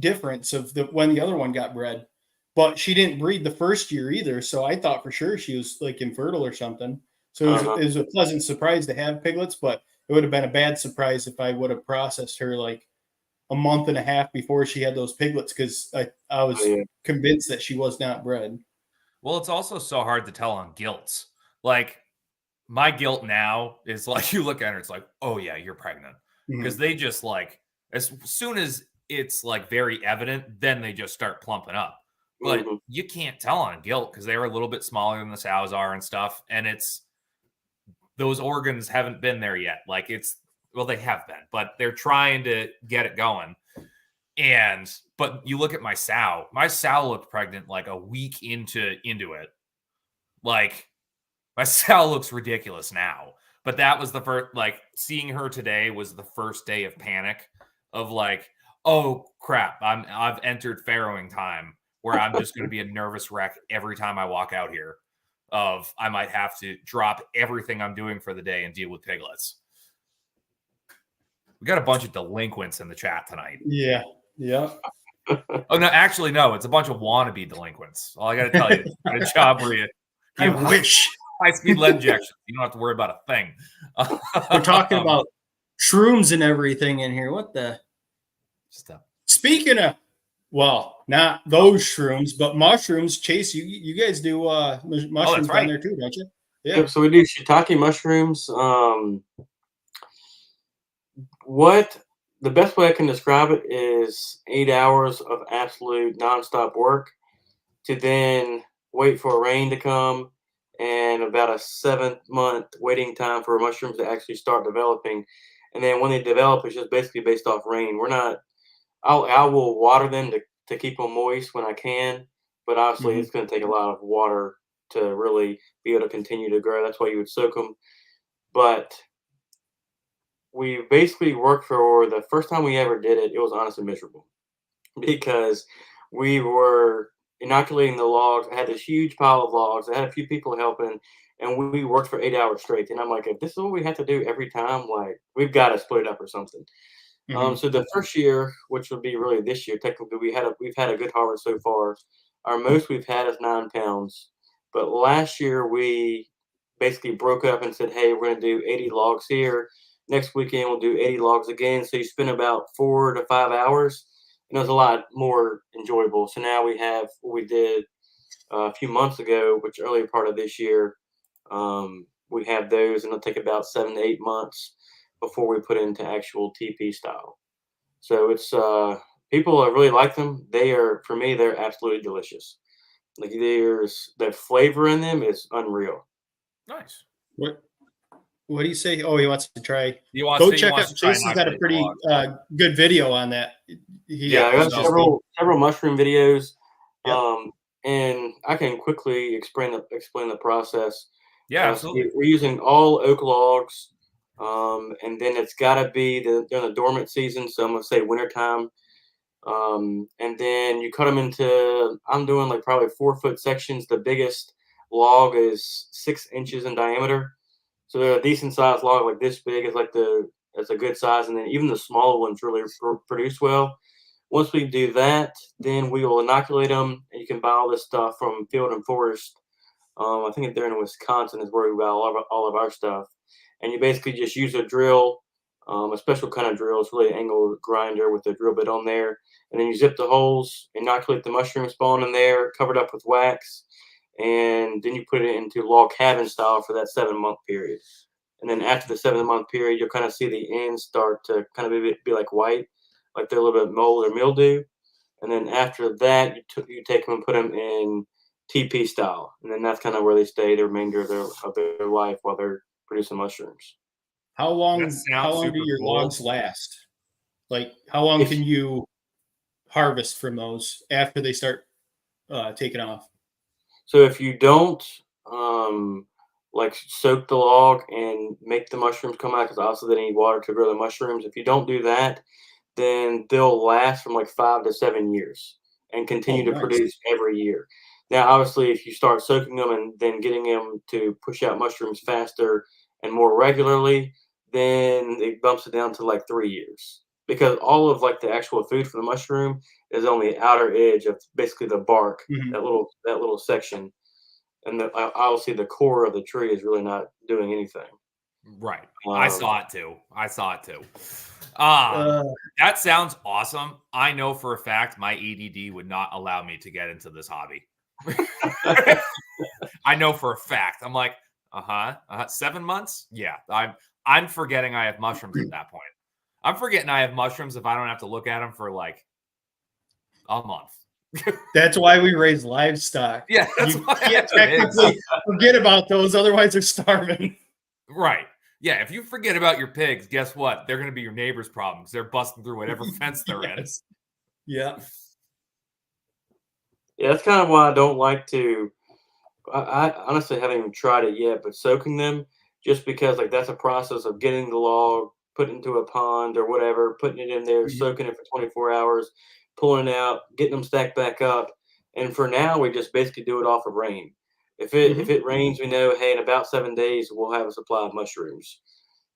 difference of when the other one got bred. But she didn't breed the first year either, so I thought for sure she was like infertile or something. So Uh-huh. it was a pleasant surprise to have piglets, but it would have been a bad surprise if I would have processed her like a month and a half before she had those piglets, because I Oh, was yeah. convinced that she was not bred. Well, it's also so hard to tell on guilts. Like, my guilt now is like, you look at her, it's like, oh yeah, you're pregnant. Because Mhm. they just like, as soon as it's like very evident, then they just start plumping up. But Mhm. you can't tell on guilt because they were a little bit smaller than the sows are and stuff. And it's those organs haven't been there yet. Like, well, they have been, but they're trying to get it going. But you look at my sow. My sow looked pregnant like a week into it. Like, my sow looks ridiculous now. But that was the first, like, seeing her today was the first day of panic of like, oh crap, I've entered farrowing time, where I'm just going to be a nervous wreck every time I walk out here. Of I might have to drop everything I'm doing for the day and deal with piglets. We got a bunch of delinquents in the chat tonight. Yeah. Yeah. Oh no, actually no, it's a bunch of wannabe delinquents. All I got to tell you, got a job where you I give wish. high speed lead injections. You don't have to worry about a thing. We're talking about shrooms and everything in here. What the? Stuff. Speaking of, well, not those shrooms, but mushrooms. Chase, you guys do Oh, that's mushrooms down right. there too, don't you? Yeah. Yep. So we do shiitake mushrooms. What the best way I can describe it is 8 hours of absolute nonstop work to then wait for rain to come and about a 7 month waiting time for mushrooms to actually start developing. And then when they develop, it's just basically based off rain. We're not, I will water them to keep them moist when I can, but obviously Mm-hmm. it's going to take a lot of water to really be able to continue to grow. That's why you would soak them. But we basically worked for the first time we ever did it. It was honestly miserable because we were inoculating the logs. I had this huge pile of logs. I had a few people helping, and we worked for 8 hours straight. And I'm like, if this is what we have to do every time, like we've got to split it up or something. So the first year, which would be really this year, technically we've had a good harvest so far. Our most we've had is 9 pounds, but last year we basically broke up and said, hey, we're going to do 80 logs here. Next weekend we'll do 80 logs again. So you spend about 4 to 5 hours, and it was a lot more enjoyable. So now we have what we did a few months ago, which earlier part of this year. We have those, and it'll take about 7 to 8 months before we put into actual TP style. So it's people really like them. They are, for me, they're absolutely delicious. Like there's the flavor in them is unreal. Nice. What do you say? Oh, he wants to try. Go check out. Chase has got a pretty good video on that. I got several mushroom videos, Yep. and I can quickly explain the process. Yeah, absolutely. So we're using all oak logs, and then it's got to be during the dormant season. So I'm gonna say wintertime. And then you cut them into, I'm doing like probably 4-foot sections. The biggest log is 6 inches in diameter. So they're a decent sized log, like this big is it's a good size. And then even the smaller ones really produce well. Once we do that, then we will inoculate them, and you can buy all this stuff from Field and Forest. I think they're in Wisconsin is where we buy all of our stuff. And you basically just use a drill, a special kind of drill. It's really an angle grinder with a drill bit on there. And then you zip the holes, inoculate the mushroom spawn in there, cover it up with wax. And then you put it into log cabin style for that 7-month period. And then after the 7-month period, you'll kind of see the ends start to kind of be like white, like they're a little bit mold or mildew. And then after that, you take them and put them in TP style, and then that's kind of where they stay the remainder of their life while they're producing mushrooms. How long do your logs last? Like, how long can you harvest from those after they start taking off? So if you don't like soak the log and make the mushrooms come out, because obviously they need water to grow the mushrooms. If you don't do that, then they'll last from like 5 to 7 years and continue to produce every year. Now, obviously, if you start soaking them and then getting them to push out mushrooms faster and more regularly, then it bumps it down to like 3 years, because all of like the actual food for the mushroom is on the outer edge of basically the bark, that little section, and obviously the core of the tree is really not doing anything. Right. I saw it too. That sounds awesome. I know for a fact my ADD would not allow me to get into this hobby. I know for a fact. I'm like, 7 months? Yeah. I'm forgetting I have mushrooms at that point. I'm forgetting I have mushrooms if I don't have to look at them for like a month. That's why we raise livestock. Yeah, you can't technically forget about those, otherwise they're starving. Right. Yeah, if you forget about your pigs, guess what? They're going to be your neighbor's problems. They're busting through whatever fence they're in. Yeah. Yeah, that's kind of why I don't like to. I honestly haven't even tried it yet, but soaking them, just because like that's a process of getting the log, putting it into a pond or whatever, putting it in there, soaking it for 24 hours, pulling it out, getting them stacked back up. And for now, we just basically do it off of rain. If it rains, we know, hey, in about 7 days we'll have a supply of mushrooms.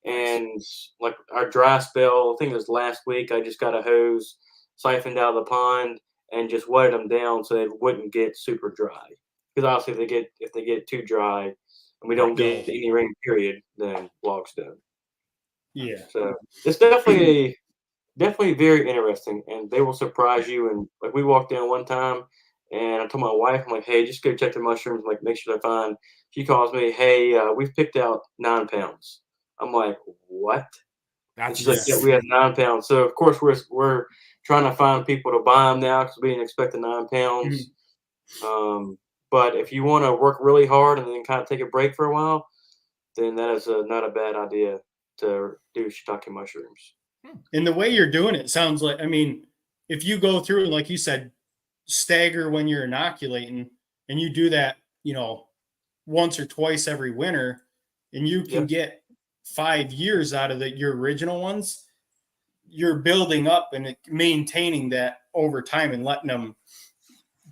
And like our dry spell, I think it was last week, I just got a hose, siphoned out of the pond, and just wetted them down so they wouldn't get super dry. Because obviously, if they get too dry, and we don't get any rain period, then logs done. Yeah. So it's definitely very interesting, and they will surprise you. And like we walked down one time, and I told my wife, I'm like, hey, just go check the mushrooms, like make sure they're fine. She calls me, hey, we've picked out 9 pounds. I'm like, what? She's like, yeah, we have 9 pounds. So of course we're trying to find people to buy them now because we didn't expect the 9 pounds. But if you want to work really hard and then kind of take a break for a while, then that is not a bad idea to do shiitake mushrooms. And the way you're doing it sounds like, I mean, if you go through and like you said, stagger when you're inoculating, and you do that, once or twice every winter, and you can get 5 years out of your original ones, you're building up and maintaining that over time and letting them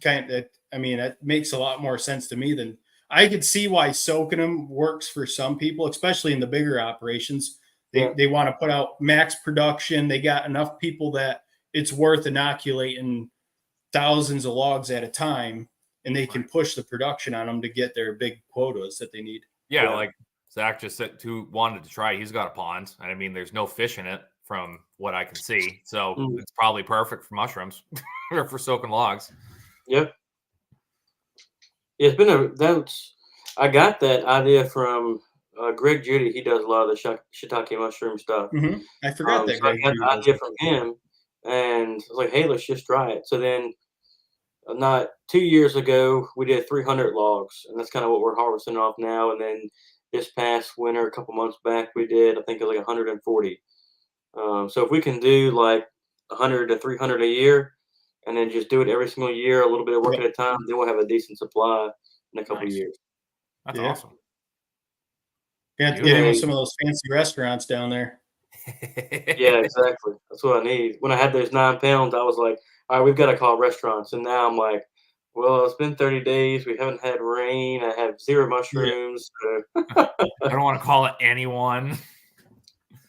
that makes a lot more sense to me than I could see why soaking them works for some people, especially in the bigger operations. They want to put out max production. They got enough people that it's worth inoculating thousands of logs at a time, and they can push the production on them to get their big quotas that they need. Yeah, like Zach just said, wanted to try. He's got a pond. I mean, there's no fish in it from what I can see, so it's probably perfect for mushrooms or for soaking logs. Yep. It's been I got that idea from Greg Judy. He does a lot of the shiitake mushroom stuff. Mm-hmm. I forgot that. So I got the idea from him, and I was like, "Hey, let's just try it." So then, not 2 years ago, we did 300 logs, and that's kind of what we're harvesting off now. And then this past winter, a couple months back, we did, I think, like 140. So if we can do like 100 to 300 a year, and then just do it every single year, a little bit of work at a time, then we'll have a decent supply in a couple of years. That's awesome. You have to get in with some of those fancy restaurants down there. Yeah, exactly. That's what I need. When I had those 9 pounds, I was like, all right, we've got to call restaurants. And now I'm like, well, it's been 30 days. We haven't had rain. I have 0 mushrooms. Yeah. So. I don't want to call it anyone.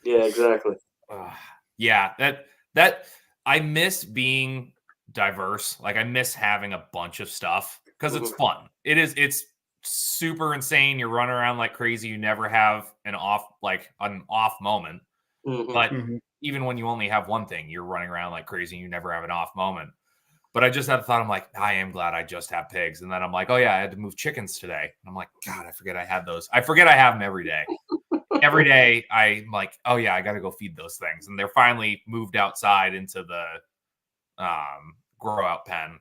Yeah, exactly. Yeah, that I miss being diverse. Like I miss having a bunch of stuff because it's fun. It's super insane. You're running around like crazy. You never have an off moment. But even when you only have one thing, you're running around like crazy. And you never have an off moment. But I just had the thought, I'm like, I am glad I just have pigs. And then I'm like, oh yeah, I had to move chickens today. And I'm like, God, I forget I had those. I forget I have them every day. Every day I'm like, oh yeah, I got to go feed those things. And they're finally moved outside into the grow out pen.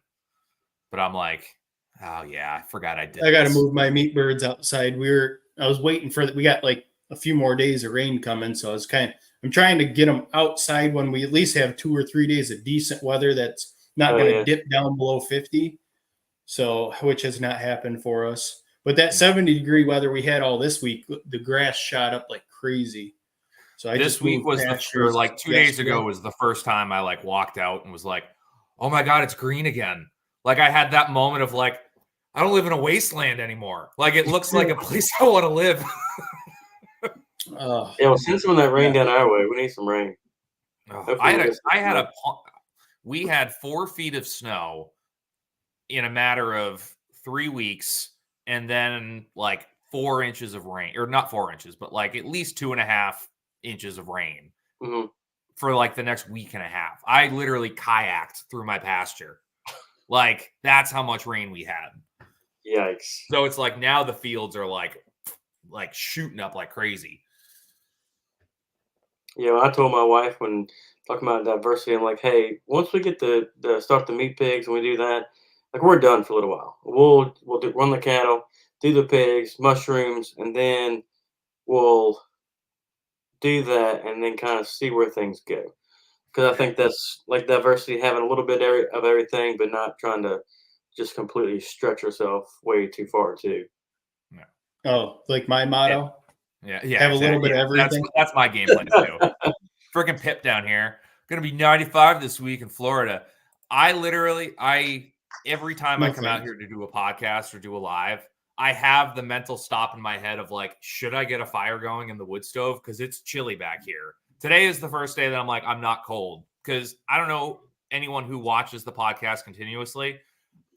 But I'm like, oh yeah, I forgot I did. I got to move my meat birds outside. I was waiting for that. We got like a few more days of rain coming. So I'm trying to get them outside when we at least have 2 or 3 days of decent weather. That's not going to dip down below 50. So, which has not happened for us. But that 70-degree weather we had all this week, the grass shot up like crazy. So this week was like 2 days ago was the first time I like walked out and was like, oh my God, it's green again. Like I had that moment of like, I don't live in a wasteland anymore. Like it looks like a place I want to live. Yeah, well, send some of that rain down our way. We need some rain. We had 4 feet of snow in a matter of 3 weeks, and then like 4 inches of rain, or not 4 inches, but like at least 2.5 inches of rain for like the next week and a half. I literally kayaked through my pasture. Like that's how much rain we had. Yikes. So it's like now the fields are like shooting up like crazy. Yeah, I told my wife when talking about diversity, I'm like, hey, once we get the start the meat pigs and we do that, like we're done for a little while. We'll run the cattle, do the pigs, mushrooms, and then we'll do that and then kind of see where things go. Because I think that's like diversity, having a little bit of everything, but not trying to just completely stretch yourself way too far too. Yeah. Oh, like my motto. Yeah. Have a little bit of everything. That's my game plan too. Freaking Pip down here. Going to be 95 this week in Florida. Every time I come out here to do a podcast or do a live, I have the mental stop in my head of like, should I get a fire going in the wood stove? Because it's chilly back here. Today is the first day that I'm like, I'm not cold. Because I don't know anyone who watches the podcast continuously.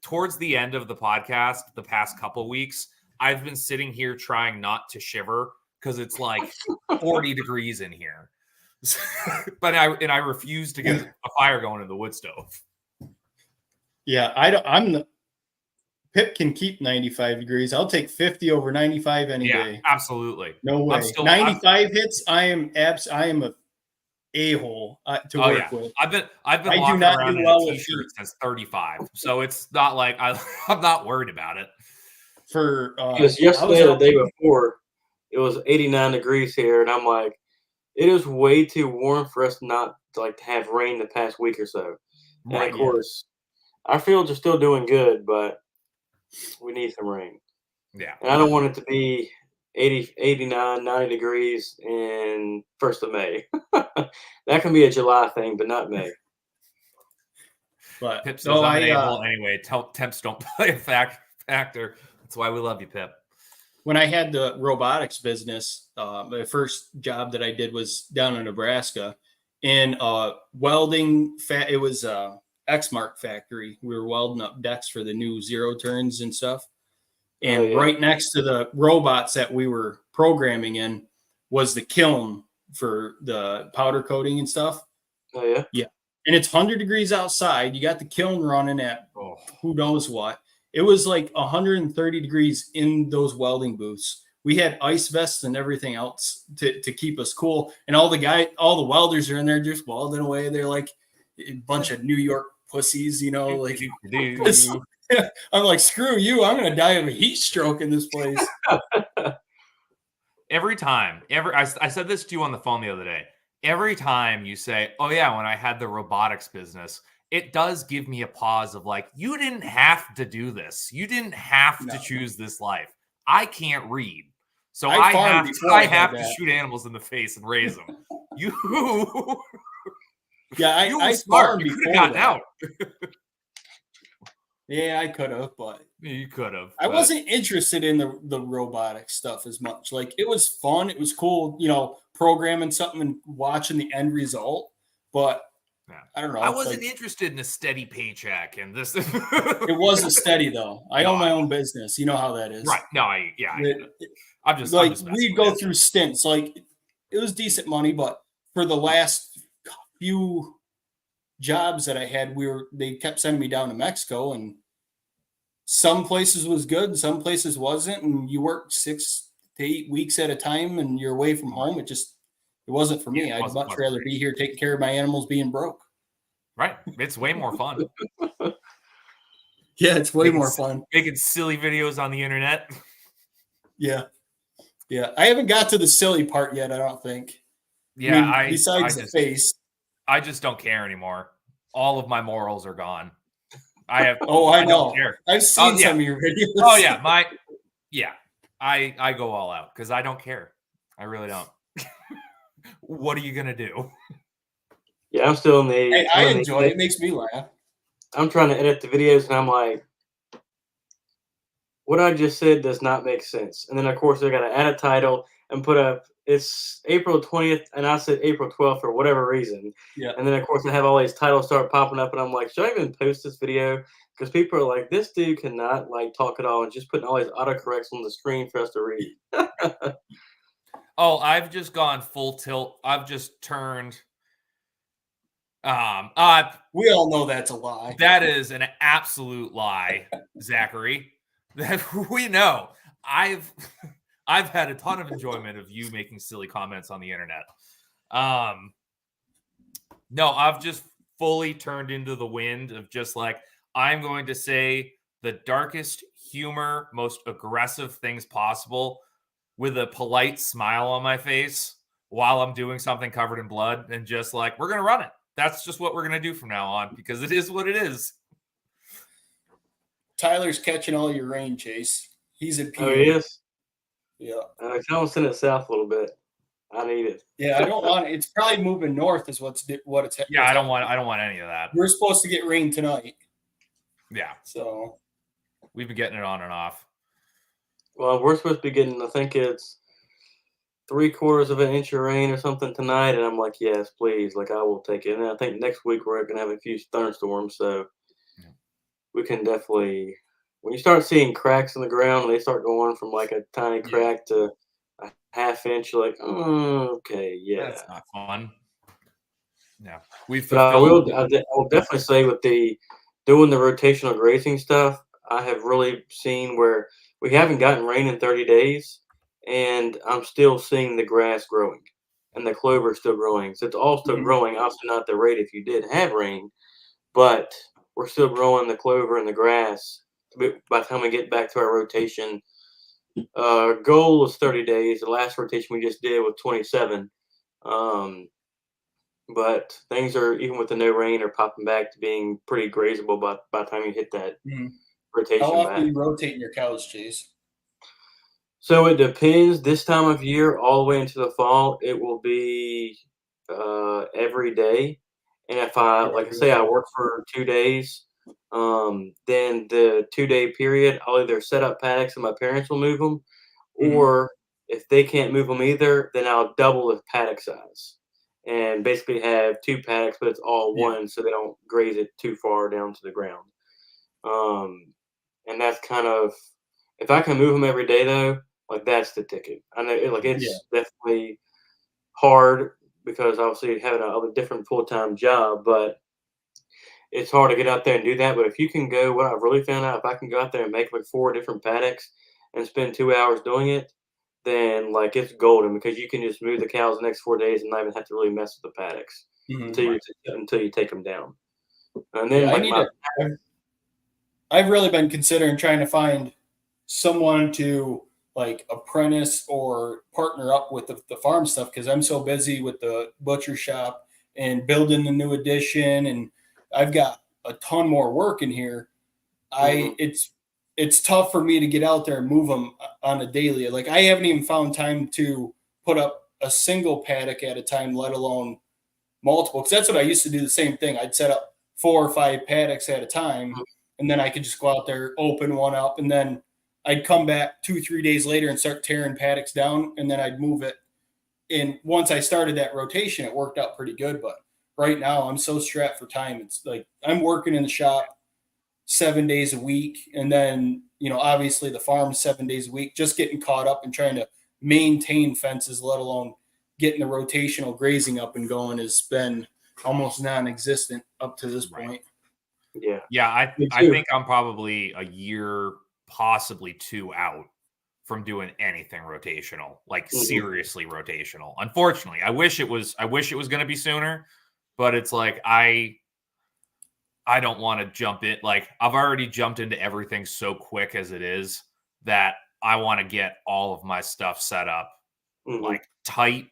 Towards the end of the podcast, the past couple weeks, I've been sitting here trying not to shiver because it's like 40 degrees in here. But I refuse to get a fire going in the wood stove. Yeah, Pip can keep 95 degrees. I'll take 50 over 95 any day. Absolutely. No way. 95 hits. I am a a-hole to work with. I've been walking around in a t-shirt since 35, so it's not like I'm not worried about it. Because yesterday, the day before, it was 89 degrees here, and I'm like, it is way too warm for us not to have rain the past week or so. And of course, our fields are still doing good, but we need some rain. Yeah. And I don't want it to be 80, 89, 90 degrees in 1st of May. That can be a July thing, but not May. But Pip says, no, I'm an a-hole anyway. Temps don't play a factor. That's why we love you, Pip. when I had the robotics business, my first job that I did was down in Nebraska in welding. It was a X-Mark factory. We were welding up decks for the new zero turns and stuff. And right next to the robots that we were programming in was the kiln for the powder coating and stuff. Oh, yeah? Yeah. And it's 100 degrees outside. You got the kiln running at who knows what. It was like 130 degrees in those welding booths. We had ice vests and everything else to keep us cool. And all the welders are in there just welding away. They're like a bunch of New York pussies, you know, like I'm like, screw you. I'm going to die of a heat stroke in this place. Every time, I said this to you on the phone the other day. Every time you say, oh yeah, when I had the robotics business, it does give me a pause of like, you didn't have to do this. You didn't have to choose this life. I can't read. So I have to shoot animals in the face and raise them. I smart. You could have gotten out. Yeah, I could have, but you could have. I wasn't interested in the robotic stuff as much. Like, it was fun. It was cool, you know, programming something and watching the end result. But I don't know. I wasn't interested in a steady paycheck and this. It wasn't steady though. I own my own business. You know how that is, right? No, I'm just we'd go through stints. Like, it was decent money, but for the last few jobs that I had, they kept sending me down to Mexico, and some places was good and some places wasn't, and you worked 6 to 8 weeks at a time and you're away from home. It wasn't for me. I'd much rather be here taking care of my animals being broke. Right. It's way more fun. Yeah, it's way more fun. Making silly videos on the internet. Yeah. I haven't got to the silly part yet, I don't think. Yeah, besides the face. I just don't care anymore. All of my morals are gone. I have. I know. Don't care. I've seen some of your videos. Oh yeah, I go all out because I don't care. I really don't. What are you gonna do? Yeah, I'm still in the. I enjoy it. It makes me laugh. I'm trying to edit the videos, and I'm like, what I just said does not make sense. And then of course I got to add a title and put up. It's April 20th, and I said April 12th for whatever reason. Yeah. And then of course I have all these titles start popping up, and I'm like, should I even post this video? Because people are like, this dude cannot like talk at all, and just putting all these autocorrects on the screen for us to read. Oh, I've just gone full tilt. I've just turned. We all know that's a lie. That is an absolute lie, Zachary. That we know. I've had a ton of enjoyment of you making silly comments on the internet. No, I've just fully turned into the wind of just like, I'm going to say the darkest humor, most aggressive things possible with a polite smile on my face while I'm doing something covered in blood, and just like, we're going to run it. That's just what we're going to do from now on, because it is what it is. Tyler's catching all your rain, Chase. He's in PA. Oh, he is? Yeah. Tell him send it south a little bit. I need it. Yeah, I don't want it. It's probably moving north is what it's. Yeah, I don't want any of that. We're supposed to get rain tonight. Yeah. So we've been getting it on and off. Well, we're supposed to be getting, I think it's 3/4 of an inch of rain or something tonight, and I'm like, yes, please, like I will take it. And I think next week we're going to have a few thunderstorms, so we can definitely. When you start seeing cracks in the ground, they start going from like a tiny crack to a half inch. You're like, okay, yeah, that's not fun. Yeah, I will definitely say with doing the rotational grazing stuff, I have really seen where we haven't gotten rain in 30 days, and I'm still seeing the grass growing, and the clover is still growing. So it's all still growing. Obviously, not the rate if you did have rain, but we're still growing the clover and the grass. By the time we get back to our rotation, goal is 30 days. The last rotation we just did was 27. But things are, even with the no rain, are popping back to being pretty grazable by the time you hit that rotation. How often are you rotating your cows, Chase? So it depends. This time of year, all the way into the fall, it will be every day. And if I, like I say, I work for 2 days, then the 2-day period, I'll either set up paddocks and my parents will move them, or if they can't move them either, then I'll double the paddock size and basically have 2 paddocks, but it's all one, so they don't graze it too far down to the ground. And that's kind of, if I can move them every day though, like that's the ticket. I know, like it's definitely hard because obviously having a different full-time job, but it's hard to get out there and do that. But if you can go, what I've really found out, if I can go out there and make like 4 different paddocks and spend 2 hours doing it, then like it's golden because you can just move the cows the next 4 days and not even have to really mess with the paddocks until you take them down. And then I've really been considering trying to find someone to like apprentice or partner up with the farm stuff because I'm so busy with the butcher shop and building the new addition, and I've got a ton more work in here. It's tough for me to get out there and move them on a daily. Like I haven't even found time to put up a single paddock at a time, let alone multiple. Because that's what I used to do. The same thing. I'd set up 4 or 5 paddocks at a time, and then I could just go out there, open one up, and then I'd come back 2-3 days later and start tearing paddocks down, and then I'd move it. And once I started that rotation, it worked out pretty good. But right now, I'm so strapped for time. It's like I'm working in the shop 7 days a week, and then obviously the farm 7 days a week. Just getting caught up and trying to maintain fences, let alone getting the rotational grazing up and going, has been almost non-existent up to this point. Yeah. I think I'm probably a year, possibly 2 out from doing anything rotational, like seriously rotational. Unfortunately, I wish it was going to be sooner, but it's like I don't want to jump in. Like I've already jumped into everything so quick as it is that I want to get all of my stuff set up like tight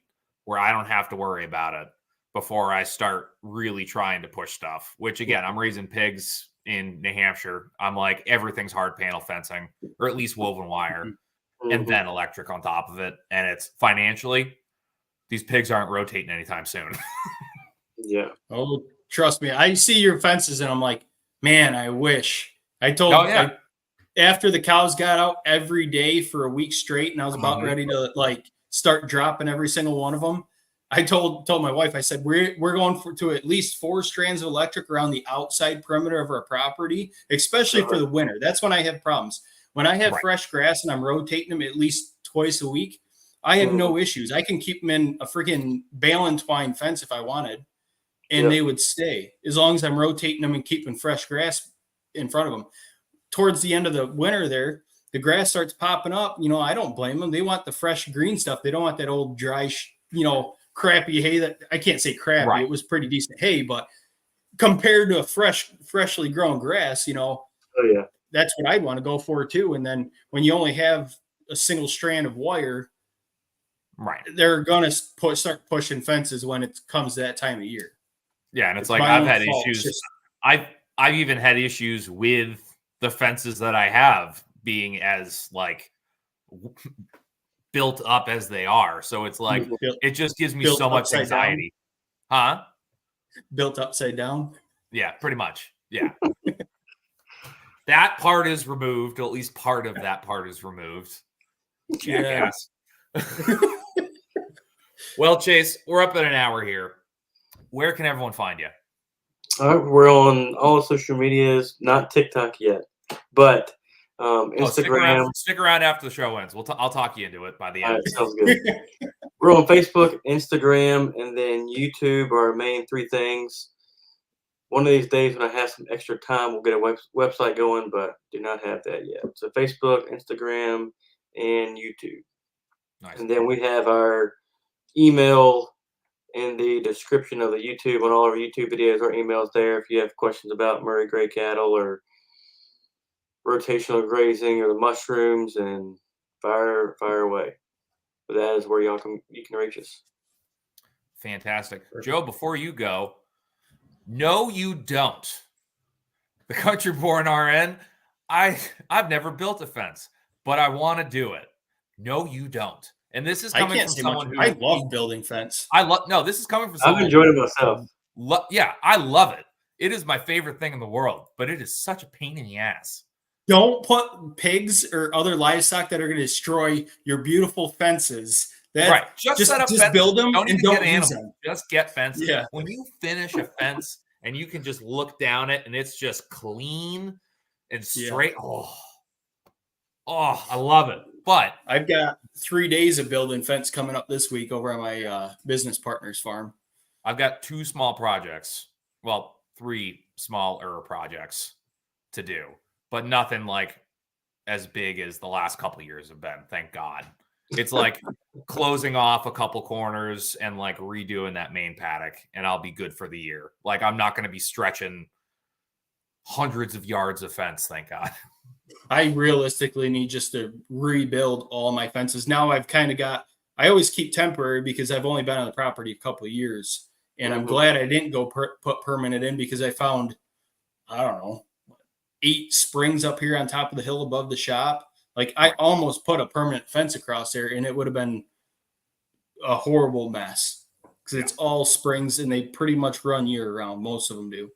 where I don't have to worry about it before I start really trying to push stuff, which again, I'm raising pigs in New Hampshire. I'm like, everything's hard panel fencing or at least woven wire and then electric on top of it. And it's financially, these pigs aren't rotating anytime soon. Oh, trust me. I see your fences and I'm like, man, I wish. I told after the cows got out every day for a week straight and I was about ready to like start dropping every single one of them, I told my wife, I said, we're going to at least 4 strands of electric around the outside perimeter of our property, especially for the winter. That's when I have problems. When I have fresh grass and I'm rotating them at least twice a week, I have no issues. I can keep them in a freaking bale and twine fence if I wanted, and they would stay as long as I'm rotating them and keeping fresh grass in front of them. Towards the end of the winter there, the grass starts popping up. I don't blame them. They want the fresh green stuff. They don't want that old dry, crappy hay that I can't say crappy. Right. It was pretty decent hay, but compared to a freshly grown grass, that's what I'd want to go for too. And then when you only have a single strand of wire, they're going to start pushing fences when it comes to that time of year. Yeah. And it's like, I've had issues. I've even had issues with the fences that I have being as like built up as they are. So it's like, it just gives me so much anxiety. Built upside down. Yeah, pretty much. Yeah. That part is removed. At least part of that part is removed. Jackass. Well, Chase, we're up at an hour here. Where can everyone find you? We're on all social medias, not TikTok yet, but Instagram. Stick around after the show ends. I'll talk you into it by the end. All right, sounds good. We're on Facebook, Instagram, and then YouTube are our main 3 things. One of these days when I have some extra time, we'll get a website going, but do not have that yet. So Facebook, Instagram, and YouTube. Nice. And then we have our email in the description of the YouTube on all of our YouTube videos. Our email's there if you have questions about Murray Grey cattle or rotational grazing or the mushrooms, and fire away. But that is where you can reach us. Fantastic. Joe, before you go, no, you don't. The Country Born RN, I've never built a fence, but I want to do it. No, you don't. And this is coming from someone who I love building fence. No, this is coming from someone. I've enjoyed it myself. Yeah, I love it. It is my favorite thing in the world, but it is such a pain in the ass. Don't put pigs or other livestock that are going to destroy your beautiful fences. Right. Just set up fences. Build them Don't and even don't get use animals. them. Just get fences. Yeah. When you finish a fence and you can just look down it and it's just clean and straight. Yeah. Oh, I love it. But I've got 3 days of building fence coming up this week over on my business partner's farm. I've got 2 small projects. Well, 3 smaller projects to do, but nothing like as big as the last couple of years have been. Thank God. It's like closing off a couple corners and like redoing that main paddock, and I'll be good for the year. Like I'm not going to be stretching hundreds of yards of fence. Thank God. I realistically need just to rebuild all my fences. Now I've kind of got, I always keep temporary because I've only been on the property a couple of years. And I'm glad I didn't go put permanent in because I found, I don't know, 8 springs up here on top of the hill above the shop. Like I almost put a permanent fence across there and it would have been a horrible mess because it's all springs and they pretty much run year round. Most of them do.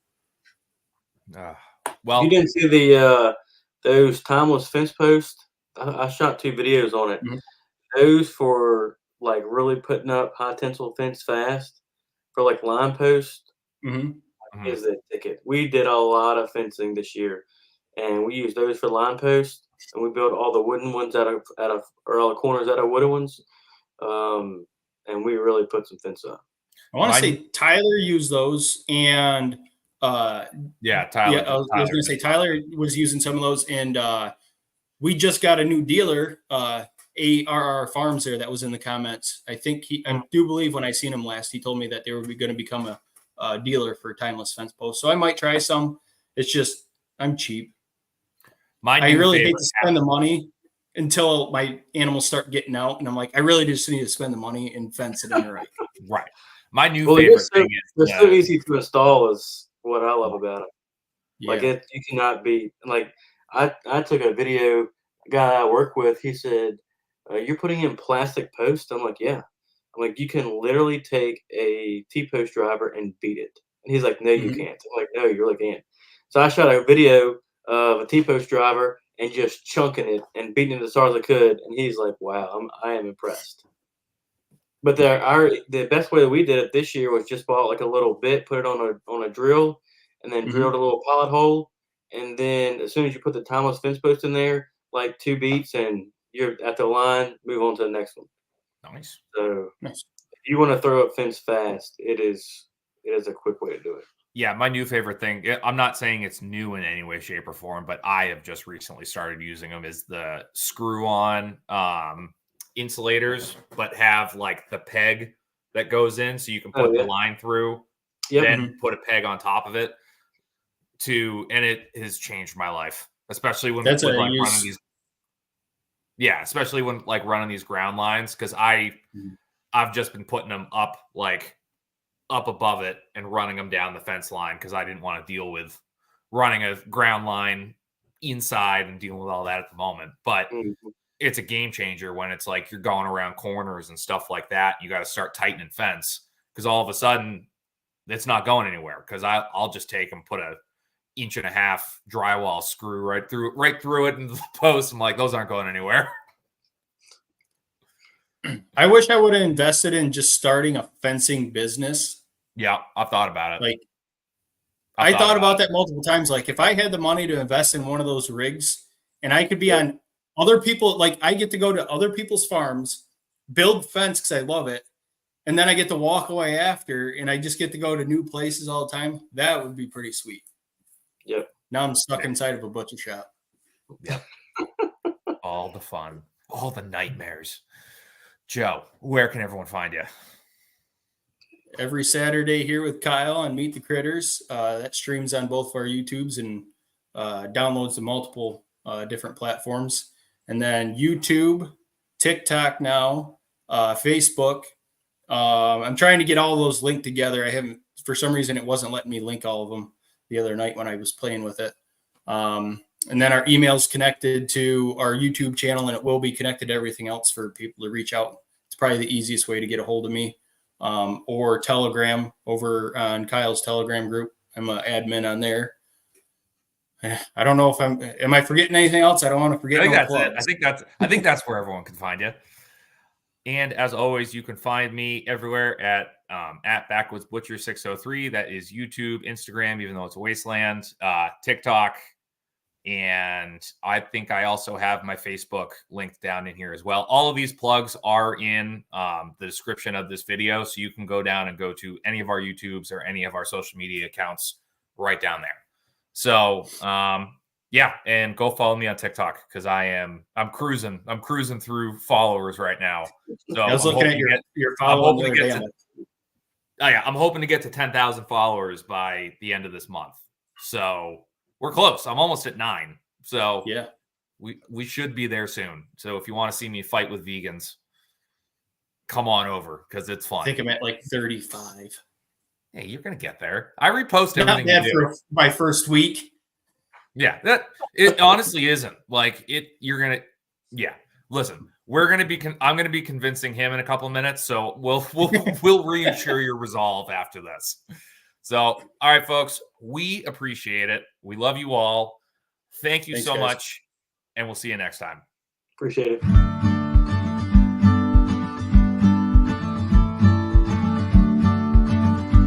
Well, you didn't see the those timeless fence posts? I shot 2 videos on it. Mm-hmm. Those for like really putting up high tensile fence fast for like line post is the ticket. We did a lot of fencing this year, and we used those for line post, and we built all the wooden ones out of or all the corners out of wooden ones, and we really put some fence up. I want to say Tyler used those, and Tyler. Yeah, I was going to say Tyler was using some of those, and we just got a new dealer, ARR Farms there that was in the comments. I do believe when I seen him last, he told me that they were going to become a dealer for timeless fence posts. So I might try some. It's just, I'm cheap. I really hate to spend the money until my animals start getting out. And I'm like, I really just need to spend the money and fence it in right. Right. My new favorite thing is they're so easy to install is what I love about it. Yeah. Like you cannot be like, I took a video, a guy I work with, he said, you're putting in plastic posts? I'm like, yeah. I'm like, you can literally take a T-post driver and beat it. And he's like, no, you can't. I'm like, no, you really can't. So I shot a video of a T-post driver and just chunking it and beating it as hard as I could. And he's like, wow, I am impressed. But the best way that we did it this year was just bought like a little bit, put it on a drill, and then drilled a little pilot hole. And then as soon as you put the timeless fence post in there, like 2 beats and you're at the line, move on to the next one. Nice. So if you want to throw up fence fast, it is a quick way to do it. Yeah, my new favorite thing, I'm not saying it's new in any way, shape, or form, but I have just recently started using them, is the screw-on insulators, but have like the peg that goes in so you can put the line through, then put a peg on top of it. And it has changed my life, especially when running these. Yeah, especially when like running these ground lines, because I've just been putting them up above it and running them down the fence line because I didn't want to deal with running a ground line inside and dealing with all that at the moment. But it's a game changer when it's like you're going around corners and stuff like that. You got to start tightening fence because all of a sudden it's not going anywhere, because I'll just take and put a 1.5 inch drywall screw right through it into the post. I'm like, those aren't going anywhere. I wish I would have invested in just starting a fencing business. Yeah, I've thought about it. Like, I thought about that multiple times. Like, if I had the money to invest in one of those rigs and I could be on other people, like I get to go to other people's farms, build fence because I love it, and then I get to walk away after and I just get to go to new places all the time. That would be pretty sweet. Yep. Now I'm stuck inside of a butcher shop. Yep. All the fun, all the nightmares. Joe, where can everyone find you? Every Saturday here with Kyle on Meet the Critters. That streams on both of our YouTubes and downloads to multiple different platforms. And then YouTube, TikTok now, Facebook. I'm trying to get all those linked together. I haven't, for some reason, it wasn't letting me link all of them the other night when I was playing with it. And then our email's connected to our YouTube channel, and it will be connected to everything else for people to reach out. It's probably the easiest way to get a hold of me. or Telegram over on Kyle's Telegram group. I'm an admin on there. I don't know if am I forgetting anything else? I don't want to forget. I think no that's plugs. it. I think that's where everyone can find you. And as always, you can find me everywhere at Backwoods Butcher 603. That is YouTube, Instagram, even though it's a wasteland, TikTok, and I think I also have my Facebook linked down in here as well. All of these plugs are in the description of this video, so you can go down and go to any of our YouTubes or any of our social media accounts right down there. So yeah, and go follow me on TikTok because I'm cruising through followers right now. So I was looking at your following I'm hoping to get to 10,000 followers by the end of this month. So we're close. I'm almost at 9. So yeah, we should be there soon. So if you want to see me fight with vegans, come on over because it's fun. I think I'm at like 35. Hey, you're gonna get there. I repost Not everything bad you do. for my first week. Yeah, that it honestly isn't. Like it, you're gonna. Yeah, listen, we're gonna be. I'm gonna be convincing him in a couple of minutes, so we'll reassure your resolve after this. So, all right, folks, we appreciate it. We love you all. Thanks so much, and we'll see you next time. Appreciate it.